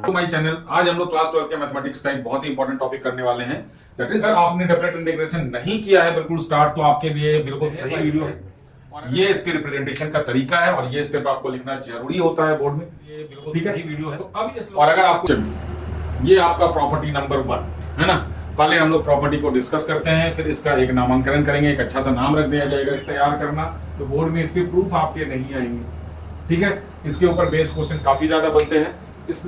To my channel. आज हम लोग क्लास 12 के मैथमेटिक्स का एक बहुत ही इंपॉर्टेंट टॉपिक करने वाले हैं। दैट इज, अगर आपने डेफिनेट इंटीग्रेशन नहीं किया है बिल्कुल स्टार्ट, तो आपके लिए बिल्कुल सही वीडियो है। ये इसके रिप्रेजेंटेशन का तरीका है और ये स्टेप आपको लिखना जरूरी होता है बोर्ड में। ये बिल्कुल ठीक है, सही वीडियो है। तो अब और अगर आपको ये आपका प्रॉपर्टी नंबर 1 है ना, पहले हम लोग प्रॉपर्टी को डिस्कस करते हैं, फिर इसका एक नामांकन करेंगे, एक अच्छा सा नाम रख दिया जाएगा। इस तैयार करना तो बोर्ड में इसके प्रूफ आपके नहीं आएंगे, ठीक है। इसके ऊपर बेस्ड क्वेश्चन काफी ज्यादा बनते हैं।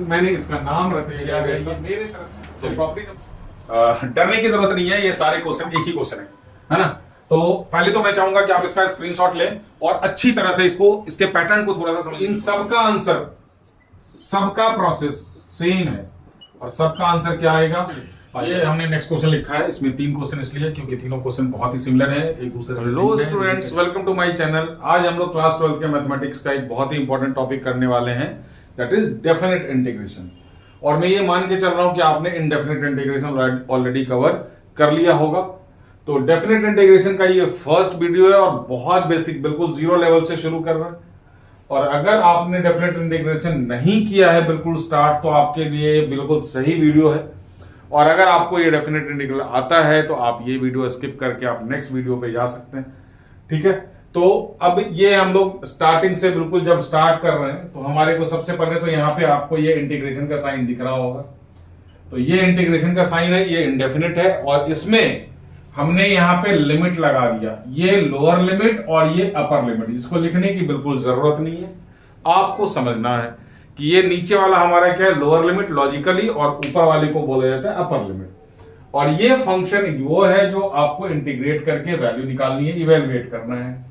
मैंने इसका नाम रख दिया गया है मेरे तरफ से। प्रॉपर्टी डरने की जरूरत नहीं है, ये सारे क्वेश्चन एक ही क्वेश्चन है ना। तो पहले तो मैं चाहूंगा कि आप इसका स्क्रीनशॉट लें और अच्छी तरह से इसके पैटर्न को थोड़ा सा समझें। इन सबका आंसर, सबका प्रोसेस सेम है और सबका आंसर क्या आएगा। ये हमने नेक्स्ट क्वेश्चन लिखा है, इसमें 3 क्वेश्चन इसलिए क्योंकि तीनों क्वेश्चन बहुत ही सिमिलर है एक दूसरे से। Hello students, welcome to my channel. आज हम लोग क्लास 12 के मैथमेटिक्स का एक बहुत ही इंपॉर्टेंट टॉपिक करने वाले हैं, दैट इज डेफिनेट इंटीग्रेशन। और मैं ये मान के चल रहा हूं कि आपने इनडेफिनेट इंटीग्रेशन ऑलरेडी कवर कर लिया होगा। तो डेफिनेट इंटीग्रेशन का ये फर्स्ट वीडियो है और बहुत बेसिक, बिल्कुल जीरो लेवल से शुरू कर रहे हैं। और अगर आपने डेफिनेट इंटीग्रेशन नहीं किया है बिल्कुल स्टार्ट, तो आपके लिए बिल्कुल सही वीडियो है। और अगर आपको ये डेफिनेट इंटीग्रल आता है तो आप ये वीडियो स्किप करके आप नेक्स्ट वीडियो पे जा सकते हैं, ठीक है। तो अब ये हम लोग स्टार्टिंग से बिल्कुल जब स्टार्ट कर रहे हैं, तो हमारे को सबसे पहले तो यहाँ पे आपको ये इंटीग्रेशन का साइन दिख रहा होगा। तो ये इंटीग्रेशन का साइन है, ये इंडेफिनिट है और इसमें हमने यहाँ पे लिमिट लगा दिया, ये लोअर लिमिट और ये अपर लिमिट, जिसको लिखने की बिल्कुल जरूरत नहीं है। आपको समझना है कि ये नीचे वाला हमारा क्या है, लोअर लिमिट लॉजिकली, और ऊपर वाले को बोला जाता है अपर लिमिट। और ये फंक्शन वो है जो आपको इंटीग्रेट करके वैल्यू निकालनी है, इवेलुएट करना है।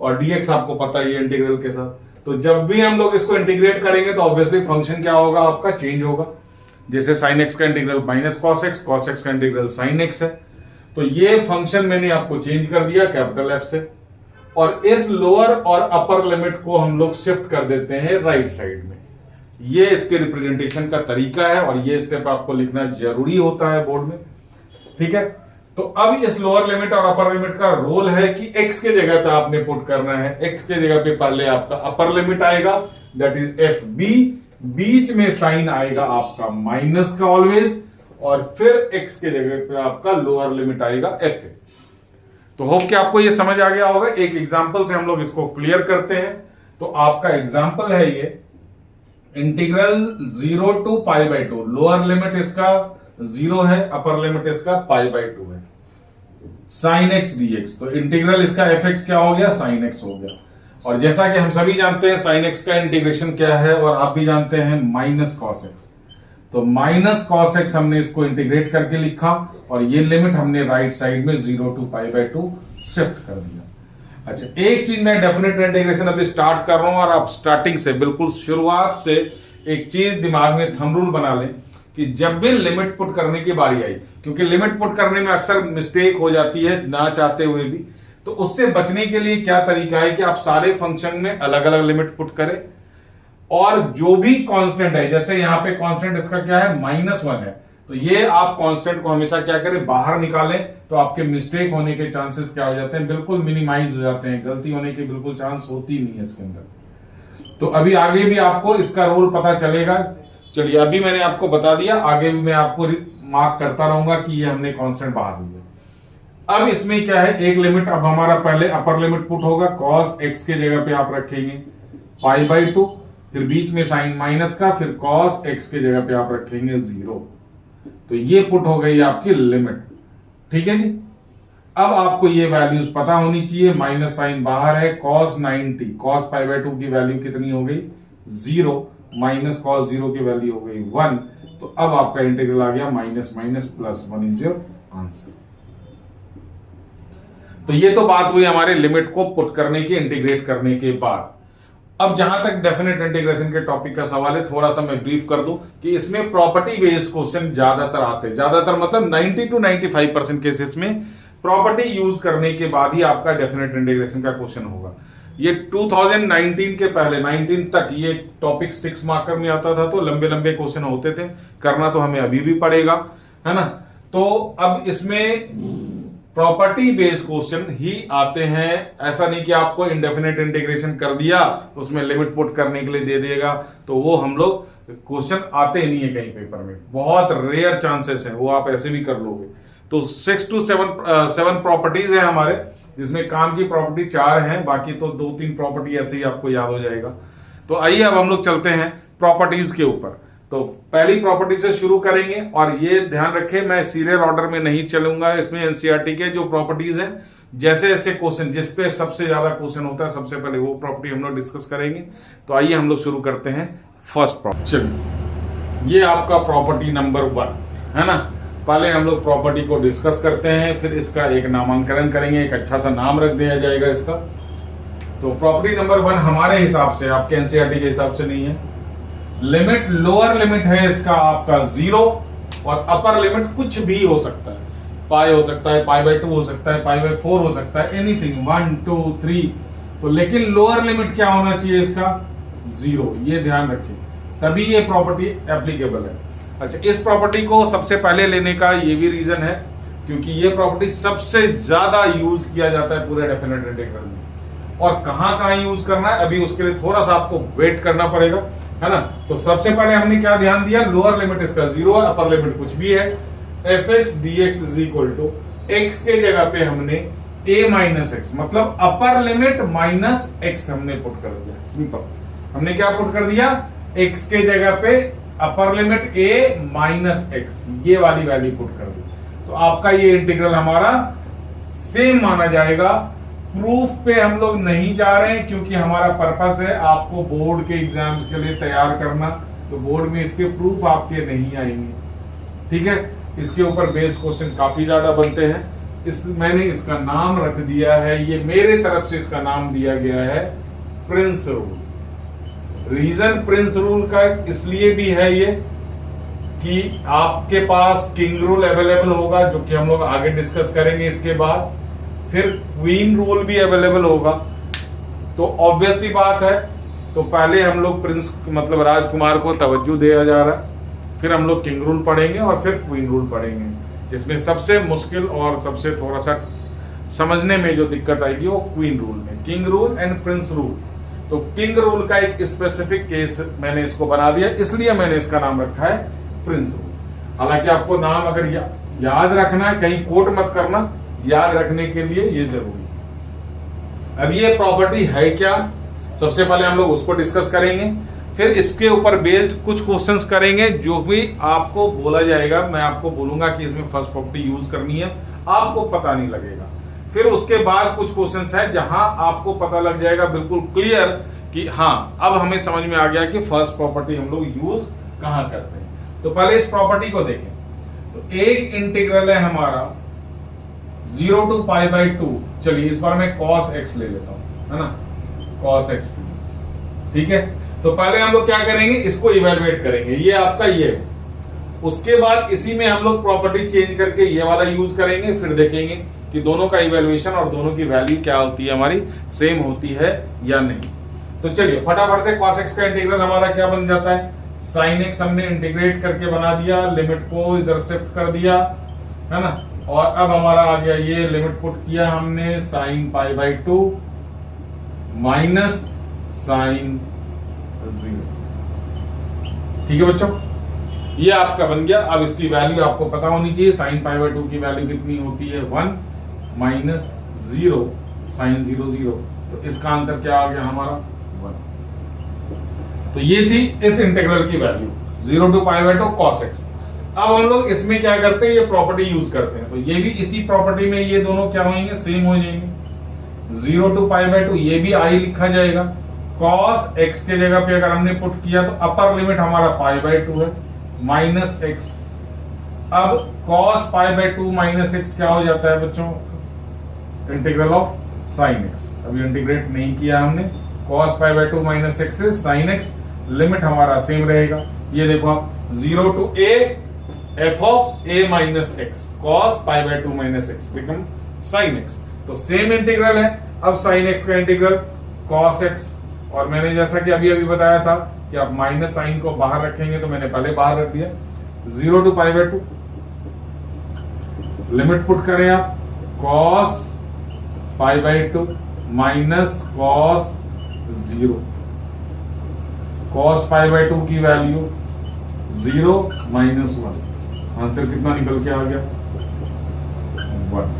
और dx आपको पता है ये इंटीग्रल के साथ। तो जब भी हम लोग इसको इंटीग्रेट करेंगे तो ऑब्वियसली फंक्शन क्या होगा, आपका चेंज होगा। जैसे sin x का integral minus cos x, cos x का इंटीग्रल sin x है। तो ये फंक्शन मैंने आपको चेंज कर दिया कैपिटल F से, और इस लोअर और अपर लिमिट को हम लोग शिफ्ट कर देते हैं राइट साइड में। ये इसके रिप्रेजेंटेशन का तरीका है और ये स्टेप आपको लिखना जरूरी होता है बोर्ड में, ठीक है। तो अब इस लोअर लिमिट और अपर लिमिट का रोल है कि x के जगह पे आपने पुट करना है। x के जगह पे पहले आपका अपर लिमिट आएगा, दैट इज एफ बी, बीच में साइन आएगा आपका माइनस का ऑलवेज, और फिर x के जगह पे आपका लोअर लिमिट आएगा एफ। तो होप कि आपको ये समझ आ गया होगा। एक एग्जांपल से हम लोग इसको क्लियर करते हैं। तो आपका एग्जांपल है ये इंटीग्रल 0 to π/2, लोअर लिमिट इसका 0 है, अपर लिमिट इसका π/2 है, sin x dx। तो इंटीग्रल इसका fx क्या हो गया, sin x हो गया। और जैसा कि हम सभी जानते हैं sin x का इंटीग्रेशन क्या है, और आप भी जानते हैं माइनस cos x। तो माइनस cos x हमने इसको इंटीग्रेट करके लिखा और ये लिमिट हमने राइट साइड में 0 to π/2 शिफ्ट कर दिया। अच्छा, एक चीज मैं डेफिनेट इंटीग्रेशन अभी स्टार्ट कर रहा हूं और आप स्टार्टिंग से बिल्कुल शुरुआत से एक चीज दिमाग में थंब रूल बना लें कि जब भी लिमिट पुट करने की बारी आई, क्योंकि लिमिट पुट करने में अक्सर मिस्टेक हो जाती है ना चाहते हुए भी, तो उससे बचने के लिए क्या तरीका है कि आप सारे फंक्शन में अलग अलग लिमिट पुट करें, और जो भी कांस्टेंट है, जैसे यहां पे कांस्टेंट इसका क्या है, -1 है, तो ये आप कांस्टेंट को हमेशा क्या करें, बाहर निकालें। तो आपके मिस्टेक होने के चांसेस क्या हो जाते हैं, बिल्कुल मिनिमाइज हो जाते हैं, गलती होने की बिल्कुल चांस होती नहीं है इसके अंदर। तो अभी आगे भी आपको इसका रोल पता चलेगा। चलिए, अभी मैंने आपको बता दिया, आगे भी मैं आपको मार्क करता रहूंगा कि ये हमने कांस्टेंट बाहर लिया। अब इसमें क्या है, एक लिमिट अब हमारा पहले अपर लिमिट पुट होगा, cos x के जगह पे आप रखेंगे π/2, फिर बीच में साइन माइनस का, फिर cos x के जगह पे आप रखेंगे 0। तो ये पुट हो गई आपकी लिमिट, ठीक है जी। अब आपको ये वैल्यूज पता होनी चाहिए, माइनस साइन बाहर है, cos 90, cos π/2 की वैल्यू कितनी हो गई, 0, माइनस cos 0 की वैल्यू हो गई 1। तो अब आपका इंटीग्रल आ गया minus minus plus 1 is your answer. तो ये तो बात हुई हमारे लिमिट को पुट करने की, इंटीग्रेट करने के बाद। अब जहां तक डेफिनेट इंटीग्रेशन के टॉपिक का सवाल है, थोड़ा सा मैं ब्रीफ कर दूं कि इसमें प्रॉपर्टी बेस्ड क्वेश्चन ज्यादातर आते हैं, ज्यादातर मतलब 90 to 95% केसेस में प्रॉपर्टी यूज करने के बाद ही आपका डेफिनेट इंटीग्रेशन का क्वेश्चन होगा। ये 2019 के पहले 19 तक ये टॉपिक 6 मार्कर में आता था, तो लंबे लंबे क्वेश्चन होते थे, करना तो हमें अभी भी पड़ेगा, है ना। तो अब इसमें प्रॉपर्टी बेस्ड क्वेश्चन ही आते हैं। ऐसा नहीं कि आपको इंडेफिनेट इंटीग्रेशन कर दिया उसमें लिमिट पुट करने के लिए दे देगा, तो वो हम लोग क्वेश्चन आते ही नहीं है कहीं पेपर में, बहुत रेयर चांसेस है, वो आप ऐसे भी कर लोगे। तो 6 to 7 प्रॉपर्टीज है हमारे, जिसमें काम की प्रॉपर्टी 4 हैं, बाकी तो 2-3 प्रॉपर्टी ऐसे ही आपको याद हो जाएगा। तो आइए अब हम लोग चलते हैं प्रॉपर्टीज के ऊपर। तो पहली प्रॉपर्टी से शुरू करेंगे, और ये ध्यान रखें मैं सीरियल ऑर्डर में नहीं चलूंगा। इसमें एनसीईआरटी के जो प्रॉपर्टीज हैं, जैसे जैसे क्वेश्चन जिस पे सबसे ज्यादा क्वेश्चन होता है, सबसे पहले वो प्रॉपर्टी हम लोग डिस्कस करेंगे। तो आइए हम लोग शुरू करते हैं फर्स्ट प्रॉपर्टी। चलिए, ये आपका प्रॉपर्टी नंबर 1 है ना। पहले हम लोग प्रॉपर्टी को डिस्कस करते हैं, फिर इसका एक नामांकन करेंगे, एक अच्छा सा नाम रख दिया जाएगा इसका। तो प्रॉपर्टी नंबर 1 हमारे हिसाब से, आपके एनसीईआरटी के हिसाब से नहीं है। लिमिट, लोअर लिमिट है इसका आपका 0, और अपर लिमिट कुछ भी हो सकता है, पाई हो सकता है, π/2 हो सकता है, π/4 हो सकता है, एनीथिंग 1 2 3। तो लेकिन लोअर लिमिट क्या होना चाहिए इसका? 0। ये ध्यान रखें, तभी ये प्रॉपर्टी एप्लीकेबल है। अच्छा, इस प्रॉपर्टी को सबसे पहले लेने का ये भी रीजन है क्योंकि ये प्रॉपर्टी सबसे ज्यादा यूज किया जाता है पूरे डेफिनेट इंटीग्रल में। और कहां कहां यूज करना है अभी उसके लिए थोड़ा सा आपको वेट करना पड़ेगा, है ना। तो सबसे पहले हमने क्या ध्यान दिया, लोअर लिमिट इसका 0 है, अपर लिमिट कुछ भी है। fx dx is equal to x के जगह पे हमने a माइनस एक्स, मतलब अपर लिमिट माइनस x हमने पुट कर दिया। सिंपल, हमने क्या पुट कर दिया? x के जगह पे upper limit a minus x, ये वाली वैल्यू पुट कर दी। तो आपका ये इंटीग्रल हमारा सेम माना जाएगा। प्रूफ पे हम लोग नहीं जा रहे हैं क्योंकि हमारा पर्पस है आपको बोर्ड के एग्जाम्स के लिए तैयार करना। तो बोर्ड में इसके प्रूफ आपके नहीं आएंगे, ठीक है। इसके ऊपर बेस्ड क्वेश्चन काफी ज्यादा बनते हैं। मैंने इसका नाम रख दिया है, ये मेरे तरफ से इसका नाम दिया गया है prince rule. Reason prince rule का इसलिए भी है ये कि आपके पास किंग रूल अवेलेबल होगा, जो कि हम लोग आगे डिस्कस करेंगे इसके बाद। फिर क्वीन रूल भी अवेलेबल होगा। तो ऑब्वियस सी बात है, तो पहले हम लोग प्रिंस मतलब राजकुमार को तवज्जो दिया जा रहा है, फिर हम लोग किंग रूल पढ़ेंगे और फिर क्वीन रूल पढ़ेंगे, जिसमें सबसे मुश्किल और सबसे थोड़ा सा समझने में जो दिक्कत आएगी वो क्वीन रूल में, king rule and Prince rule. तो किंग रूल का एक स्पेसिफिक केस मैंने इसको बना दिया, इसलिए मैंने इसका नाम रखा है प्रिंस रूल। हालांकि आपको नाम अगर याद रखना है, कहीं कोट मत करना, याद रखने के लिए ये जरूरी। अब ये प्रॉपर्टी है क्या, सबसे पहले हम लोग उसको डिस्कस करेंगे, फिर इसके ऊपर बेस्ड कुछ क्वेश्चंस करेंगे जो भी आपको बोला जाएगा। मैं आपको बोलूंगा कि इसमें फर्स्ट प्रॉपर्टी यूज करनी है, आपको पता नहीं लगेगा। फिर उसके बाद कुछ क्वेश्चंस है जहां आपको पता लग जाएगा बिल्कुल क्लियर कि हाँ, अब हमें समझ में आ गया कि फर्स्ट प्रॉपर्टी हम लोग यूज कहां करते हैं। तो पहले इस प्रॉपर्टी को देखें। तो एक इंटीग्रल है हमारा 0 to π/2। चलिए इस बार मैं cos x ले लेता हूं, है ना, cos x, ठीक है। तो पहले हम लोग क्या करेंगे, इसको इवेलुएट करेंगे, ये आपका ये है। उसके बाद इसी में हम लोग प्रॉपर्टी चेंज करके ये वाला यूज करेंगे, फिर देखेंगे कि दोनों का इवेल्युएशन और दोनों की वैल्यू क्या होती है, हमारी सेम होती है या नहीं। तो चलिए फटाफट से cos x का इंटीग्रल हमारा क्या बन जाता है, sin x हमने इंटीग्रेट करके बना दिया, लिमिट को इधर शिफ्ट कर दिया, है ना। और अब हमारा आ गया, ये लिमिट पुट किया हमने sin π/2 माइनस sin 0, ठीक है बच्चों, ये आपका बन गया। अब इसकी वैल्यू आपको पता होनी चाहिए, sin π/2 की वैल्यू कितनी होती है 1 माइनस 0 sin 0 0। तो इसका आंसर क्या आ गया हमारा 1। तो ये थी इस इंटीग्रल की वैल्यू 0 to π/2 cos x। अब हम लोग इसमें क्या करते हैं, ये प्रॉपर्टी यूज करते हैं। तो ये भी इसी प्रॉपर्टी में ये दोनों क्या होंगे, सेम हो जाएंगे। 0 to π/2 ये भी i लिखा जाएगा। cos x के जगह पे अगर हमने पुट किया तो अपर लिमिट हमारा π/2 है माइनस x। अब cos π/2 माइनस x क्या हो जाता है बच्चों, इंटीग्रल ऑफ sin x। अभी इंटीग्रेट नहीं किया हमने, cos π/2 माइनस x से sin x, लिमिट हमारा सेम रहेगा। ये देखो आप 0 to a f of a minus x cos π/2 minus x become sin x। तो सेम इंटीग्रल है। अब sin x का इंटीग्रल cos x, और मैंने जैसा कि अभी बताया था कि आप माइनस साइन को बाहर रखेंगे, तो मैंने पहले बाहर रख दिया। 0 to π/2 लिमिट पुट करें आप, cos π/2 माइनस cos 0। cos π/2 की वैल्यू 0 माइनस 1, आंसर कितना निकल के आ गया 1।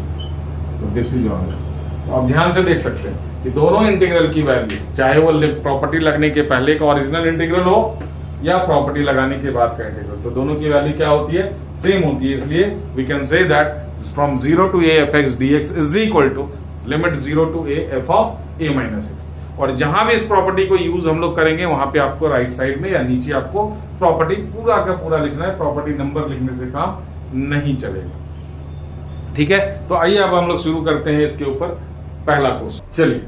तो दिस इज आंसर। तो आप ध्यान से देख सकते हैं कि दोनों इंटीग्रल की वैल्यू, चाहे वो प्रॉपर्टी लगने के पहले का ओरिजिनल इंटीग्रल हो या प्रॉपर्टी लगाने के बाद का इंटीग्रल, तो दोनों की वैल्यू क्या होती है, सेम होती है। इसलिए we can say that from 0 to a fx dx is equal to limit 0 to a f of a minus x। और जहां भी इस प्रॉपर्टी को यूज हम लोग करेंगे वहां पे आपको राइट साइड में या नीचे आपको प्रॉपर्टी पूरा का पूरा लिखना है, प्रॉपर्टी नंबर लिखने से काम नहीं चलेगा। ठीक है, तो आइए अब हम लोग शुरू करते हैं इसके ऊपर पहला क्वेश्चन। चलिए,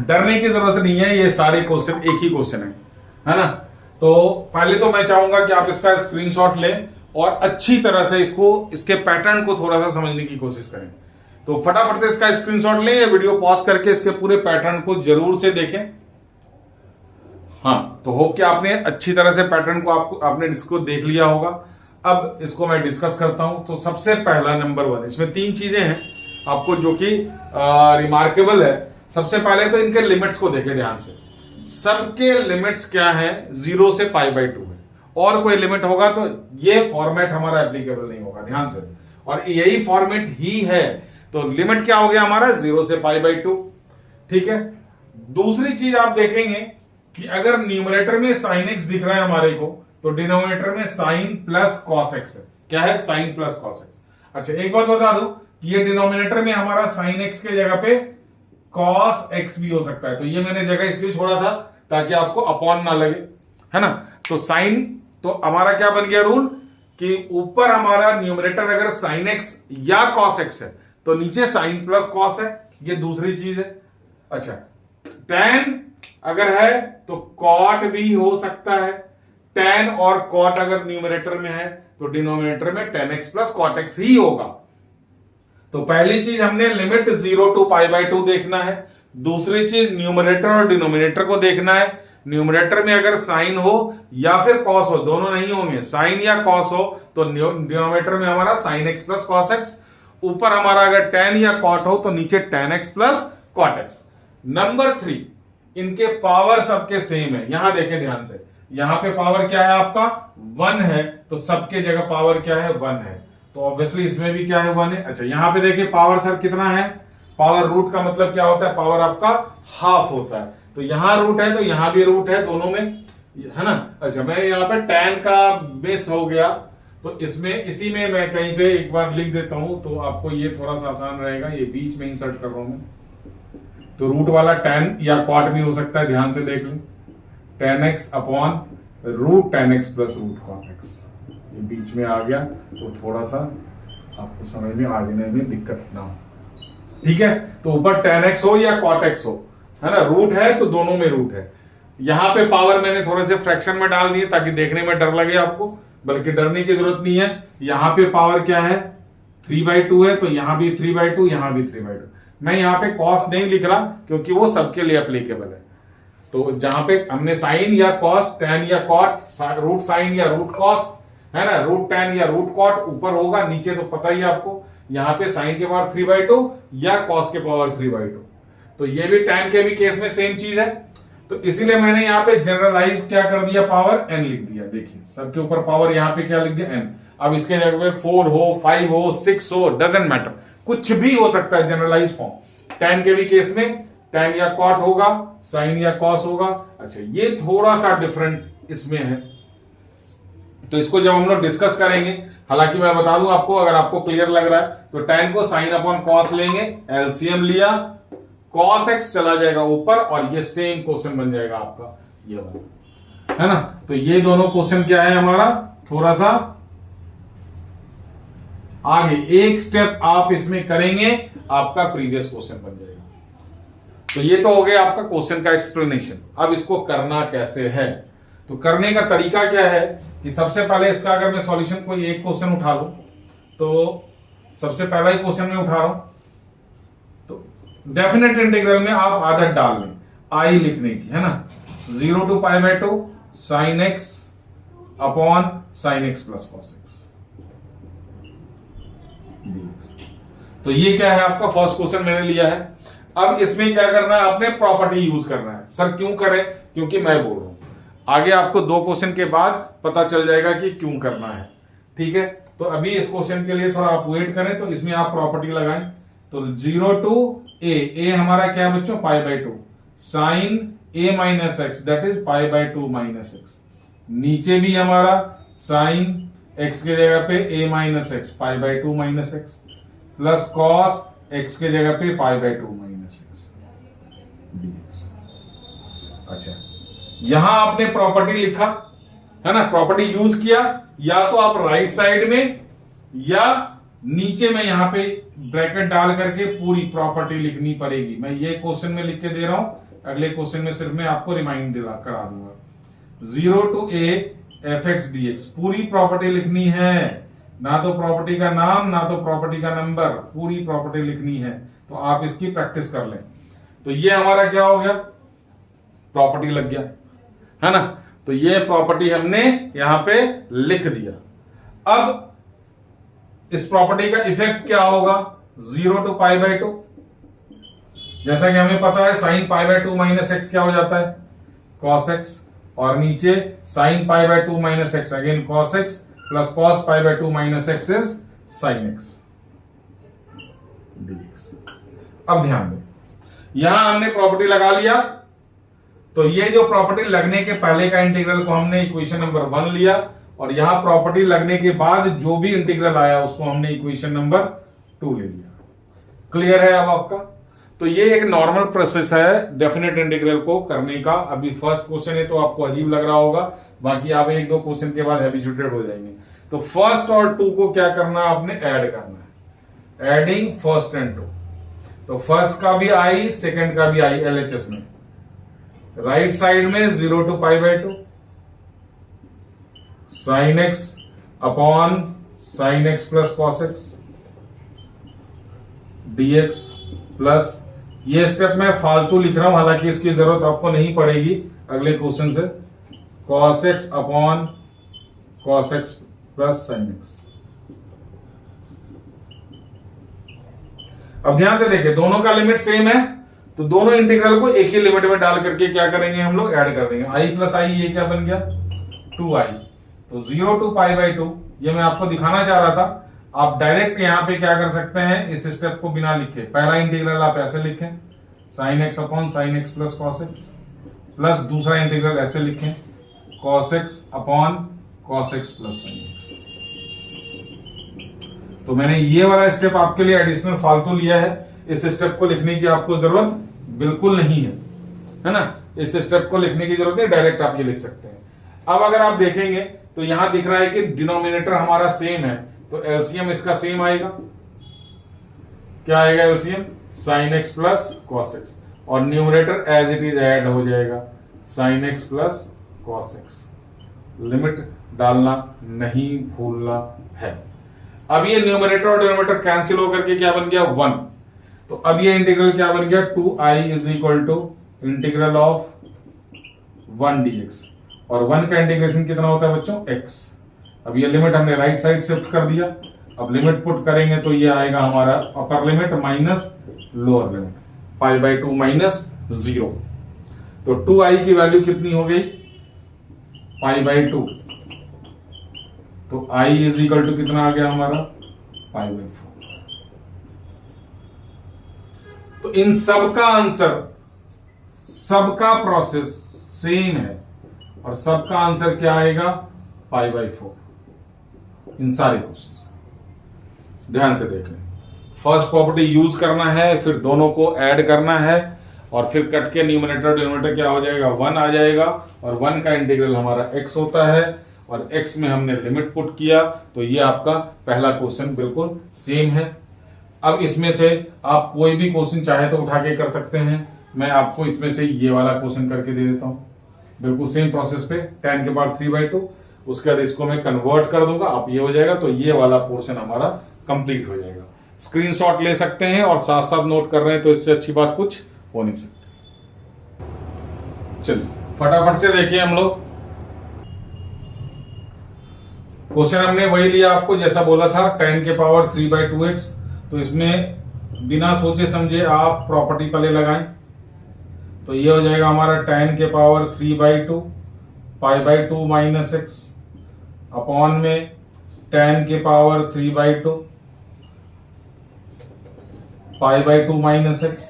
डरने की जरूरत नहीं है, ये सारे क्वेश्चन एक ही क्वेश्चन है ना। तो पहले तो मैं चाहूंगा कि आप इसका स्क्रीनशॉट लें और अच्छी तरह से इसके पैटर्न को थोड़ा सा समझने की कोशिश करें। तो फटाफट से इसका स्क्रीनशॉट लें या वीडियो पॉज करके इसके पूरे पैटर्न को जरूर से देखें। हाँ, तो होप कि आपने अच्छी तरह से पैटर्न को आपने इसको देख लिया होगा। अब इसको मैं डिस्कस करता हूं। तो सबसे पहला नंबर 1, इसमें 3 चीजें हैं आपको जो कि रिमार्केबल है। सबसे पहले तो इनके लिमिट्स को देखें ध्यान से। सबके लिमिट्स क्या है, 0 से π/2 है, और कोई लिमिट होगा तो ये फॉर्मेट हमारा एप्लीकेबल नहीं होगा, ध्यान से। और यही फॉर्मेट ही है, तो लिमिट क्या हो गया हमारा 0 से π/2। ठीक है, दूसरी चीज आप देखेंगे कि अगर न्यूमरेटर में sin x दिख रहा है हमारे को, तो डिनोमिनेटर में sin प्लस cos x है। क्या है, sin प्लस cos x। अच्छा, एक बात बता दो कि ये डिनोमिनेटर में हमारा sin x के जगह पे cos x भी हो सकता है। तो ये मैंने जगह इसलिए छोड़ा था ताकि आपको अपॉन ना लगे, है ना। तो sin, तो हमारा क्या बन गया रूल कि ऊपर हमारा न्यूमरेटर अगर sin x या cos x है तो नीचे sin प्लस cos है, ये दूसरी चीज है। अच्छा, tan अगर है तो cot भी हो सकता है। tan और cot अगर न्यूमरेटर में है तो डिनोमिनेटर में tan x plus cot x ही होगा। तो पहली चीज हमने लिमिट 0 to π/2 देखना है। दूसरी चीज न्यूमरेटर और डिनोमिनेटर को देखना है। न्यूमरेटर में अगर साइन हो या फिर कॉस हो, दोनों नहीं होंगे, साइन या कॉस हो तो डिनोमिनेटर में हमारा sine x plus cos x, ऊपर हमारा अगर tan या कॉट हो तो नीचे tan x plus cot X. Number 3, इनके पावर सबके सेम है। यहां देखें ध्यान से, यहां पे पावर क्या है आपका 1 है, तो सबके जगह पावर क्या है 1 है, तो ऑब्वियसली इसमें भी क्या है 1 है। अच्छा, यहां पे देखिए पावर सर कितना है, पावर रूट का मतलब क्या होता है, पावर आपका हाफ होता है। तो यहां रूट है तो यहां भी रूट है, दोनों में, है ना। अच्छा, मैं यहां पे tan का बेस हो गया, तो इसमें इसी में मैं कहीं पे एक बार लिख देता हूं तो आपको ये थोड़ा सा आसान रहेगा। ये बीच में इंसर्ट कर रहा हूं मैं, तो रूट वाला tan या कॉट भी हो सकता है, ध्यान से देख लें। tan x upon root tan x plus root cot x, ये बीच में आ गया तो थोड़ा सा आपको समझ में आगे में दिक्कत ना हो। ठीक है, तो ऊपर tan x हो या cot x हो, है ना, रूट है तो दोनों में रूट है। यहां पे पावर मैंने थोड़े से फ्रैक्शन में डाल दिए ताकि देखने में डर लगे आपको, बल्कि डरने की जरूरत नहीं है। यहां पे पावर क्या है 3/2 है, तो यहां भी 3/2, यहां भी 3/2। मैं यहां पे cos नहीं लिख रहा क्योंकि वो सबके लिए एप्लीकेबल है। तो जहां पे हमने साइन या cos, tan या cot, रूट साइन या रूट cos, है ना, रूट tan या रूट cot ऊपर होगा, नीचे तो पता ही है आपको, यहां पे साइन के पावर 3/2 या cos के पावर 3/2। तो ये भी tan के भी केस में सेम चीज है, तो इसीलिए मैंने यहां पे जनरलाइज क्या कर दिया, पावर n लिख दिया। देखिए सबके ऊपर पावर यहां पे क्या लिख दिया, n। अब इसके जगह पे 4 हो, 5 हो, 6 हो, डजंट मैटर, कुछ भी हो सकता है जनरलाइज फॉर्म। tan के भी केस में tan या cot होगा, sin या cos होगा। अच्छा, ये थोड़ा सा डिफरेंट इसमें है, तो इसको जब हम लोग डिस्कस करेंगे, हालांकि मैं बता दूं आपको, अगर आपको क्लियर लग रहा है तो tan को sin अपॉन cos लेंगे, एलसीएम लिया, cos x चला जाएगा ऊपर और ये सेम क्वेश्चन बन जाएगा आपका ये वाला, है ना। तो ये दोनों क्वेश्चन क्या है हमारा, थोड़ा सा आगे एक स्टेप आप इसमें करेंगे, आपका प्रीवियस क्वेश्चन बन जाएगा। तो ये तो हो गया आपका क्वेश्चन का एक्सप्लेनेशन। अब इसको करना कैसे है, तो करने का तरीका क्या है कि सबसे पहले इसका अगर मैं सॉल्यूशन कोई एक क्वेश्चन उठा लूं, तो सबसे पहला ही क्वेश्चन में उठा रहा हूं, तो डेफिनेट इंटीग्रल में आप आदत डाल लें आई लिखने की, है ना। 0 to π/2 sin x upon sin x plus cos x dx। तो ये क्या है आपका फर्स्ट क्वेश्चन मैंने लिया है। अब इसमें क्या करना है, आपने प्रॉपर्टी यूज करना है। सर क्यों करें, क्योंकि मैं बोल रहा हूं आगे आपको 2 क्वेश्चन के बाद पता चल जाएगा कि क्यों करना है। ठीक है, तो अभी इस क्वेश्चन के लिए थोड़ा आप वेट करें। तो इसमें आप प्रॉपर्टी लगाएं। तो 0 टू ए हमारा क्या है बच्चों, pi by 2 sine a minus x that is pi by 2 minus x. नीचे भी हमारा साइन एक्स के जगह पे a minus x pi by 2 minus x plus cos x के जगह पे pi by 2 minus x dx। अच्छा, यहां आपने प्रॉपर्टी लिखा है ना, प्रॉपर्टी यूज किया, या तो आप राइट साइड में या नीचे में यहां पे ब्रैकेट डाल करके पूरी प्रॉपर्टी लिखनी पड़ेगी। मैं ये क्वेश्चन में लिख के दे रहा हूं, अगले क्वेश्चन में सिर्फ मैं आपको रिमाइंड दिला करा दूंगा। 0 to A F X D X, पूरी प्रॉपर्टी लिखनी है, ना तो प्रॉपर्टी का नाम ना तो प्रॉपर्टी का नंबर, पूरी प्रॉपर्टी लिखनी है। तो आप इसकी प्रैक्टिस कर लें। तो ये हमारा क्या हो गया, प्रॉपर्टी लग गया है ना। तो ये प्रॉपर्टी हमने यहां पे लिख दिया। अब इस प्रॉपर्टी का इफेक्ट क्या होगा, 0 टू पाई बाई 2, जैसा कि हमें पता है sine pi by 2 minus x क्या हो जाता है, कॉस एक्स, और नीचे sine pi by 2 minus x again cos x plus cos pi by 2 minus X is sine x dx। अब ध्यान दें, यहां हमने प्रॉपर्टी लगा लिया। तो ये जो प्रॉपर्टी लगने के पहले का इंटीग्रल को हमने इक्वेशन नंबर 1 लिया, और यहां प्रॉपर्टी लगने के बाद जो भी इंटीग्रल आया उसको हमने इक्वेशन नंबर 2 ले लिया। क्लियर है अब आपका। तो ये एक नॉर्मल प्रोसेस है डेफिनेट इंटीग्रल को करने का। अभी फर्स्ट क्वेश्चन है तो आपको अजीब लग रहा होगा, बाकी आप 1-2 क्वेश्चन के बाद हैबिचुएटेड हो जाएंगे। तो फर्स्ट और 2 को क्या करना है, आपने ऐड करना है, एडिंग फर्स्ट एंड 2। तो फर्स्ट का भी आई, सेकंड का भी आई एलएचएस में। राइट साइड में 0 to pi by 2 sine x upon sine x plus cos x dx plus, ये स्टेप मैं फालतू लिख रहा हूं, हालांकि इसकी जरूरत आपको नहीं पड़ेगी अगले क्वेश्चन से, cos x upon cos x plus sin x। अब ध्यान से देखिए, दोनों का लिमिट सेम है, तो दोनों इंटीग्रल को एक ही लिमिट में डाल करके क्या करेंगे हम लोग, ऐड कर देंगे। i प्लस आई, ये क्या बन गया 2i। तो 0 टू पाई बाई 2, ये मैं आपको दिखाना चाह रहा था। आप डायरेक्ट यहां पे क्या कर सकते हैं, इस स्टेप को बिना लिखे, पहला इंटीग्रल आप ऐसे लिखें sine x upon sine x plus cos x, plus दूसरा इंटीग्रल ऐसे लिखें cos x upon cos x plus sine x. तो मैंने ये वाला स्टेप आपके लिए एडिशनल फालतू लिया है, इस स्टेप को लिखने की आपको जरूरत बिल्कुल नहीं है ना। इस स्टेप को लिखने की जरूरत नहीं, डायरेक्ट आप ये लिख सकते हैं। अब अगर आप देखेंगे तो यहां दिख रहा है कि डिनोमिनेटर हमारा सेम है, तो एलसीएम इसका सेम आएगा। क्या आएगा LCM, sine x plus cos x, और numerator as it is add हो जाएगा sine x plus cos x. Limit डालना नहीं भूलना है। अब ये न्यूमरेटर और डिनोमिनेटर कैंसिल होकर के क्या बन गया 1। तो अब ये इंटीग्रल क्या बन गया 2i is equal to integral of 1 dx, और 1 का इंटीग्रेशन कितना होता है बच्चों x। अब ये लिमिट हमने राइट साइड शिफ्ट कर दिया। अब लिमिट पुट करेंगे तो ये आएगा हमारा अपर limit minus lower limit pi by 2 minus 0। तो 2i की वैल्यू कितनी हो गई, पाई बाई 2। तो i इज इक्वल टू कितना आ गया हमारा, पाई बाई 4। तो इन सबका आंसर, सबका प्रोसेस सेम है, और सबका आंसर क्या आएगा, पाई बाई 4। इन सारे क्वेश्चन ध्यान से देख लें। फर्स्ट प्रॉपर्टी यूज करना है, फिर दोनों को ऐड करना है, और फिर कट के न्यूमरेटर डिनोमिनेटर क्या हो जाएगा 1 आ जाएगा, और 1 का इंटीग्रल हमारा x होता है, और x में हमने लिमिट पुट किया। तो ये आपका पहला क्वेश्चन बिल्कुल सेम है। अब इसमें से आप कोई भी क्वेश्चन चाहे तो उठा के कर सकते हैं। मैं आपको इसमें से ये वाला क्वेश्चन करके दे देता हूं, बिल्कुल सेम प्रोसेस पे, tan के पावर 3/2, उसके बाद इसको मैं कन्वर्ट कर दूंगा, आप ये हो जाएगा। तो ये वाला पोर्शन हमारा कंप्लीट हो जाएगा। स्क्रीनशॉट ले सकते हैं और साथ साथ नोट कर रहे हैं, तो इससे अच्छी बात कुछ हो नहीं सकती। चलिए फटाफट से देखिए हम लोग। क्वेश्चन हमने वही लिया आपको जैसा बोला था, tan के पावर 3/2x। तो इसमें बिना सोचे समझे आप प्रॉपर्टी पहले लगाएं। तो ये हो जाएगा हमारा tan के power 3/2 pi by 2 minus x upon में tan के power 3/2 pi by 2 minus x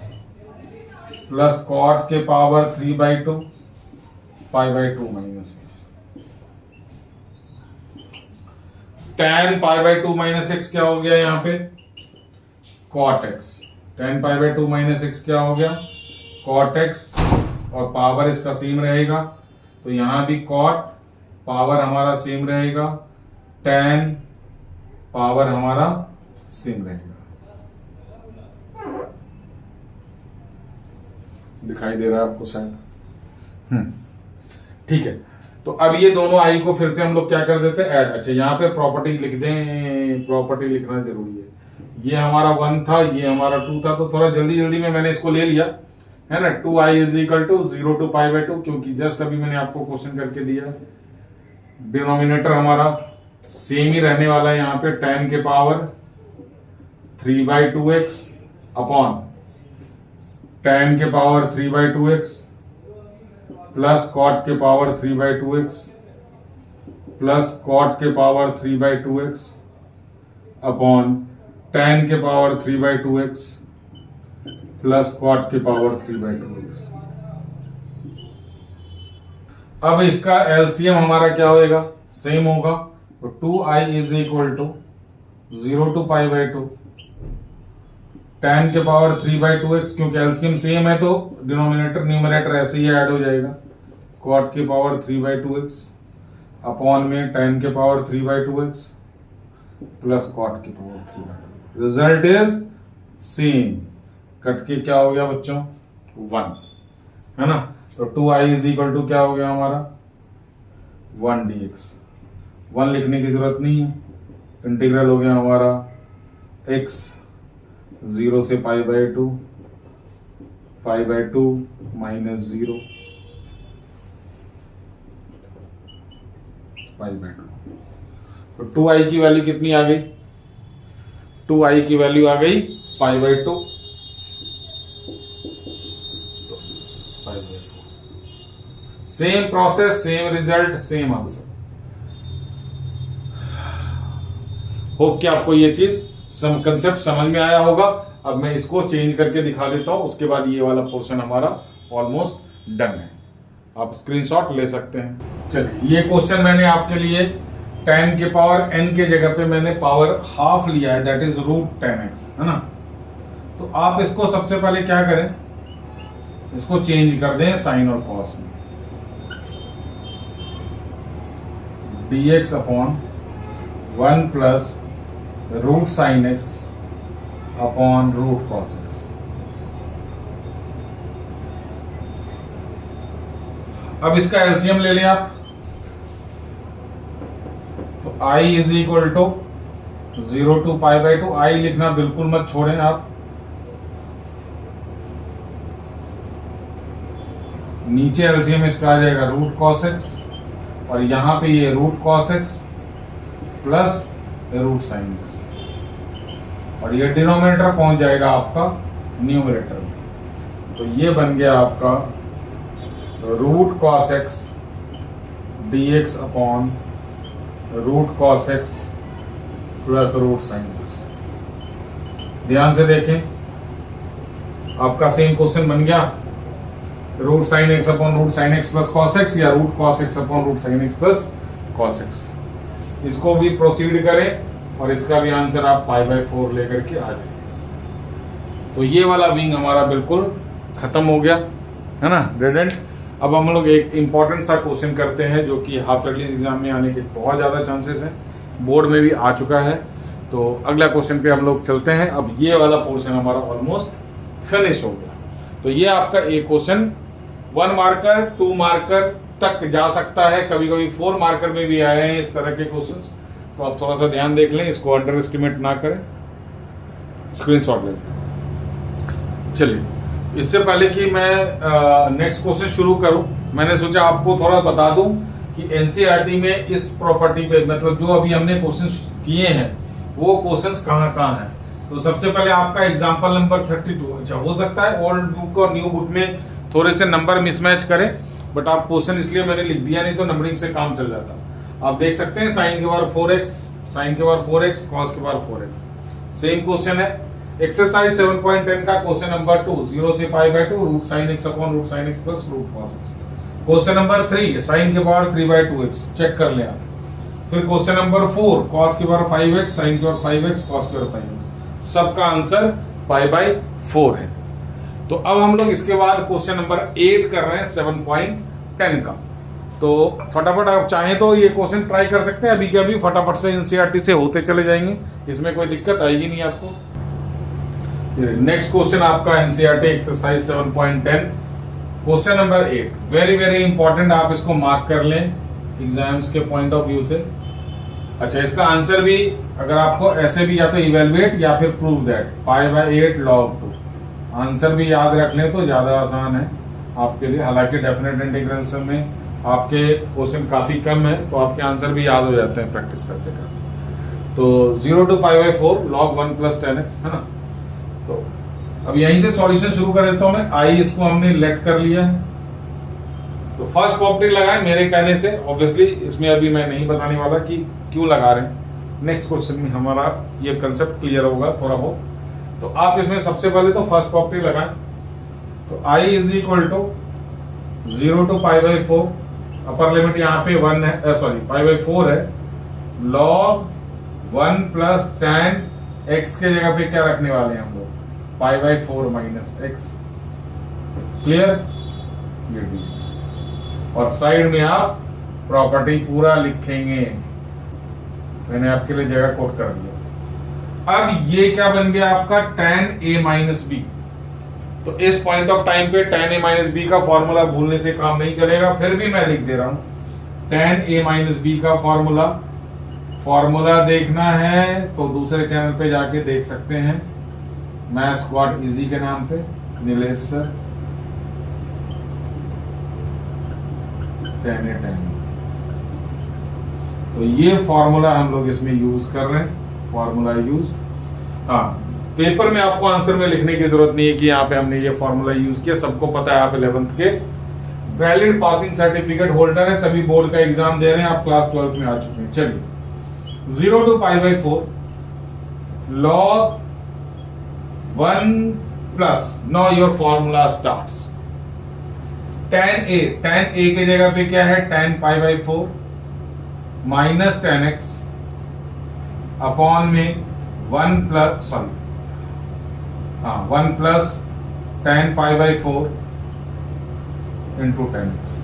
plus cot के power 3/2 pi by 2 minus x. tan pi by 2 minus x क्या हो गया यहाँ पे cot x. tan pi by 2 minus x क्या हो गया कॉट एक्स और पावर इसका सेम रहेगा तो यहां भी कॉट पावर हमारा सेम रहेगा tan पावर हमारा सेम रहेगा। दिखाई दे रहा है आपको शायद। ठीक है, तो अब ये दोनों आई को फिर से हम लोग क्या कर देते हैं ऐड। अच्छा यहाँ पे प्रॉपर्टी लिख दें, प्रॉपर्टी लिखना जरूरी है। ये हमारा 1 था, ये हमारा 2 था, तो थोड़ा जल्दी जल्दी में मैंने इसको ले लिया है ना। 2i is equal to 0 to pi by 2, क्योंकि जस्ट अभी मैंने आपको क्वेश्चन करके दिया। डिनोमिनेटर हमारा सेम ही रहने वाला है यहाँ पे tan के पावर 3/2x अपॉन tan के पावर 3/2x प्लस cot के पावर 3/2x प्लस cot के पावर 3/2x अपॉन tan के पावर 3/2x प्लस cot के पावर 3/2x। अब इसका एलसीएम हमारा क्या होएगा सेम होगा, तो 2i is equal to 0 to pi by 2 tan के पावर 3/2x, क्योंकि एलसीएम सेम है तो डिनोमिनेटर न्यूमरेटर ऐसे ही ऐड हो जाएगा cot के पावर 3/2x अपॉन में tan के पावर 3/2x प्लस cot के power 3/2x। Result is same, cut के क्या हो गया बच्चों 1 है ना। तो 2i इज इक्वल टू क्या हो गया हमारा 1 dx। 1 लिखने की जरूरत नहीं है, इंटीग्रल हो गया हमारा x 0 से पाई बाई 2 माइनस 0 पाई बाई 2। तो 2i की वैल्यू कितनी आ गई 2i की वैल्यू आ गई पाई by 2 same process same result same answer. Hope कि आपको ये चीज कंसेप्ट समझ में आया होगा। अब मैं इसको चेंज करके दिखा देता हूं, उसके बाद ये वाला पोर्शन हमारा ऑलमोस्ट डन है, आप स्क्रीनशॉट ले सकते हैं। चलिए ये क्वेश्चन मैंने आपके लिए tan के पावर n के जगह पे मैंने पावर हाफ लिया है, दैट इज रूट 10x है ना। तो आप इसको सबसे पहले क्या करें, इसको चेंज कर दें साइन और कॉस में, dx upon 1 plus root sine x upon root cos X. अब इसका एलसीएम ले लें आप, तो i is equal to 0 to pi by 2। i लिखना बिल्कुल मत छोड़ें आप, नीचे एलसीएम इसका आ जाएगा रूट कॉस एक्स और यहां पे ये root cos x plus root sine X और ये डिनोमिनेटर पहुंच जाएगा आपका न्यूमरेटर में। तो ये बन गया आपका root cos x dx upon root cos x plus root sine x. ध्यान से देखें, आपका सेम क्वेश्चन बन गया root sine x upon root sine x plus cos x या root cos x upon root sine x plus cos x. इसको भी proceed करें और इसका भी आंसर आप पाई बाई 4 लेकर के आ जाए। तो ये वाला विंग हमारा बिल्कुल खत्म हो गया है ना, डेड एंड। अब हम लोग एक इंपॉर्टेंट सा क्वेश्चन करते हैं जो कि हाफ ईयरली एग्जाम में आने के बहुत ज़्यादा चांसेस हैं, बोर्ड में भी आ चुका है। तो अगला क्वेश्चन पे हम लोग चलते हैं। अब ये वाला पोर्शन हमारा ऑलमोस्ट फिनिश हो गया। तो ये आपका एक क्वेश्चन 1 मार्कर 2 मार्कर तक जा सकता है, कभी कभी 4 मार्कर में भी आए हैं इस तरह के क्वेश्चंस। तो आप थोड़ा सा ध्यान देख लें, इसको अंडर एस्टिमेट ना करें, स्क्रीनशॉट ले लें। चलिए, इससे पहले कि मैं नेक्स्ट क्वेश्चन शुरू करूं, मैंने सोचा आपको थोड़ा बता दूं कि एनसीईआरटी में इस प्रॉपर्टी पे, मतलब जो अभी हमने क्वेश्चन किए हैं वो क्वेश्चंस कहाँ कहाँ हैं। तो सबसे पहले आपका एग्जाम्पल नंबर 32। अच्छा, हो सकता है ओल्ड बुक और न्यू बुक में थोड़े से नंबर मिसमैच करें, बट आप क्वेश्चन इसलिए मैंने लिख दिया, नहीं तो नंबरिंग से काम चल जाता। आप देख सकते हैं साइन के बार 4x, साइन के बार 4x, कॉस के बार 4x। सेम क्वेश्चन है एक्सरसाइज 7.10 का क्वेश्चन नंबर 2, 0 से pi by 2 root sine x upon root sine x plus root cos X. Question number 3 sine के बार 3/2x, चेक कर लें आप। फिर क्वेश्चन नंबर 4 कॉस के बार 5x, साइन के बार 5x, कॉस के बार 5x। सबका आंसर पाई बाय 4 है। तो अब हम लोग इसके बाद क्वेश्चन नंबर 8 कर रहे हैं 7.10 का। तो फटाफट आप चाहें तो ये क्वेश्चन ट्राई कर सकते हैं अभी के अभी, फटाफट से एनसीईआरटी से होते चले जाएंगे, इसमें कोई दिक्कत आएगी नहीं आपको। नेक्स्ट क्वेश्चन आपका NCERT exercise 7.10 question number 8, very very important, आप इसको मार्क कर लें एग्जाम्स के पॉइंट ऑफ व्यू से। अच्छा, इसका आंसर भी अगर आपको ऐसे भी या तो इवेलुएट या फिर prove that pi by 8 log 2, answer भी याद रख लें तो ज्यादा आसान है आपके लिए। हालांकि डेफिनेट इंटीग्रेशन में आपके क्वेश्चन काफी कम है तो आपके आंसर भी याद हो जाते हैं प्रैक्टिस करते करते। तो 0 to pi by 4 log 1 plus 10x है ना। तो अब यहीं से सॉल्यूशन शुरू कर देता हूं मैं। आई इसको हमने लेट कर लिया है, तो फर्स्ट प्रॉपर्टी लगाएं मेरे कहने से। ऑब्वियसली इसमें अभी मैं नहीं बताने वाला कि क्यों लगा रहे हैं, नेक्स्ट क्वेश्चन में हमारा ये कंसेप्ट क्लियर होगा थोड़ा बहुत। तो आप इसमें सबसे पहले तो फर्स्ट प्रॉपर्टी लगाएं। तो i is equal to 0 to pi by 4, upper limit यहाँ पे 1 है, सॉरी पाई बाय 4 है, log 1 plus tan x के जगह पे क्या रखने वाले हैं हम लोग, पाई बाय 4 माइनस एक्स। क्लियर, ये dx। और साइड में आप प्रॉपर्टी पूरा लिखेंगे, मैंने आपके लिए जगह कोट कर दिया। अब ये क्या बन गया आपका tan a माइनस बी। तो इस पॉइंट ऑफ टाइम पे tan a माइनस बी का फॉर्मूला भूलने से काम नहीं चलेगा, फिर भी मैं लिख दे रहा हूं tan a माइनस बी का फॉर्मूला देखना है तो दूसरे चैनल पे जाके देख सकते हैं, मैथ्स स्क्वाड इजी के नाम पे, Nilesh sir. tan a tan, तो ये फॉर्मूला हम लोग इसमें यूज कर रहे हैं, फॉर्मूला यूज। हाँ, पेपर में आपको आंसर में लिखने की जरूरत नहीं है कि यहाँ पे हमने ये फॉर्मूला यूज किया, सबको पता है। आप 11th के वैलिड पासिंग सर्टिफिकेट होल्डर है, तभी बोर्ड का एग्जाम दे रहे हैं, आप क्लास 12th में आ चुके हैं। चलिए 0 to pi by 4 log 1 plus, now your formula starts tan a के जगह पे क्या है, tan pi by 4 minus tan x upon में 1 plus 1 plus tan pi by 4 into tan x।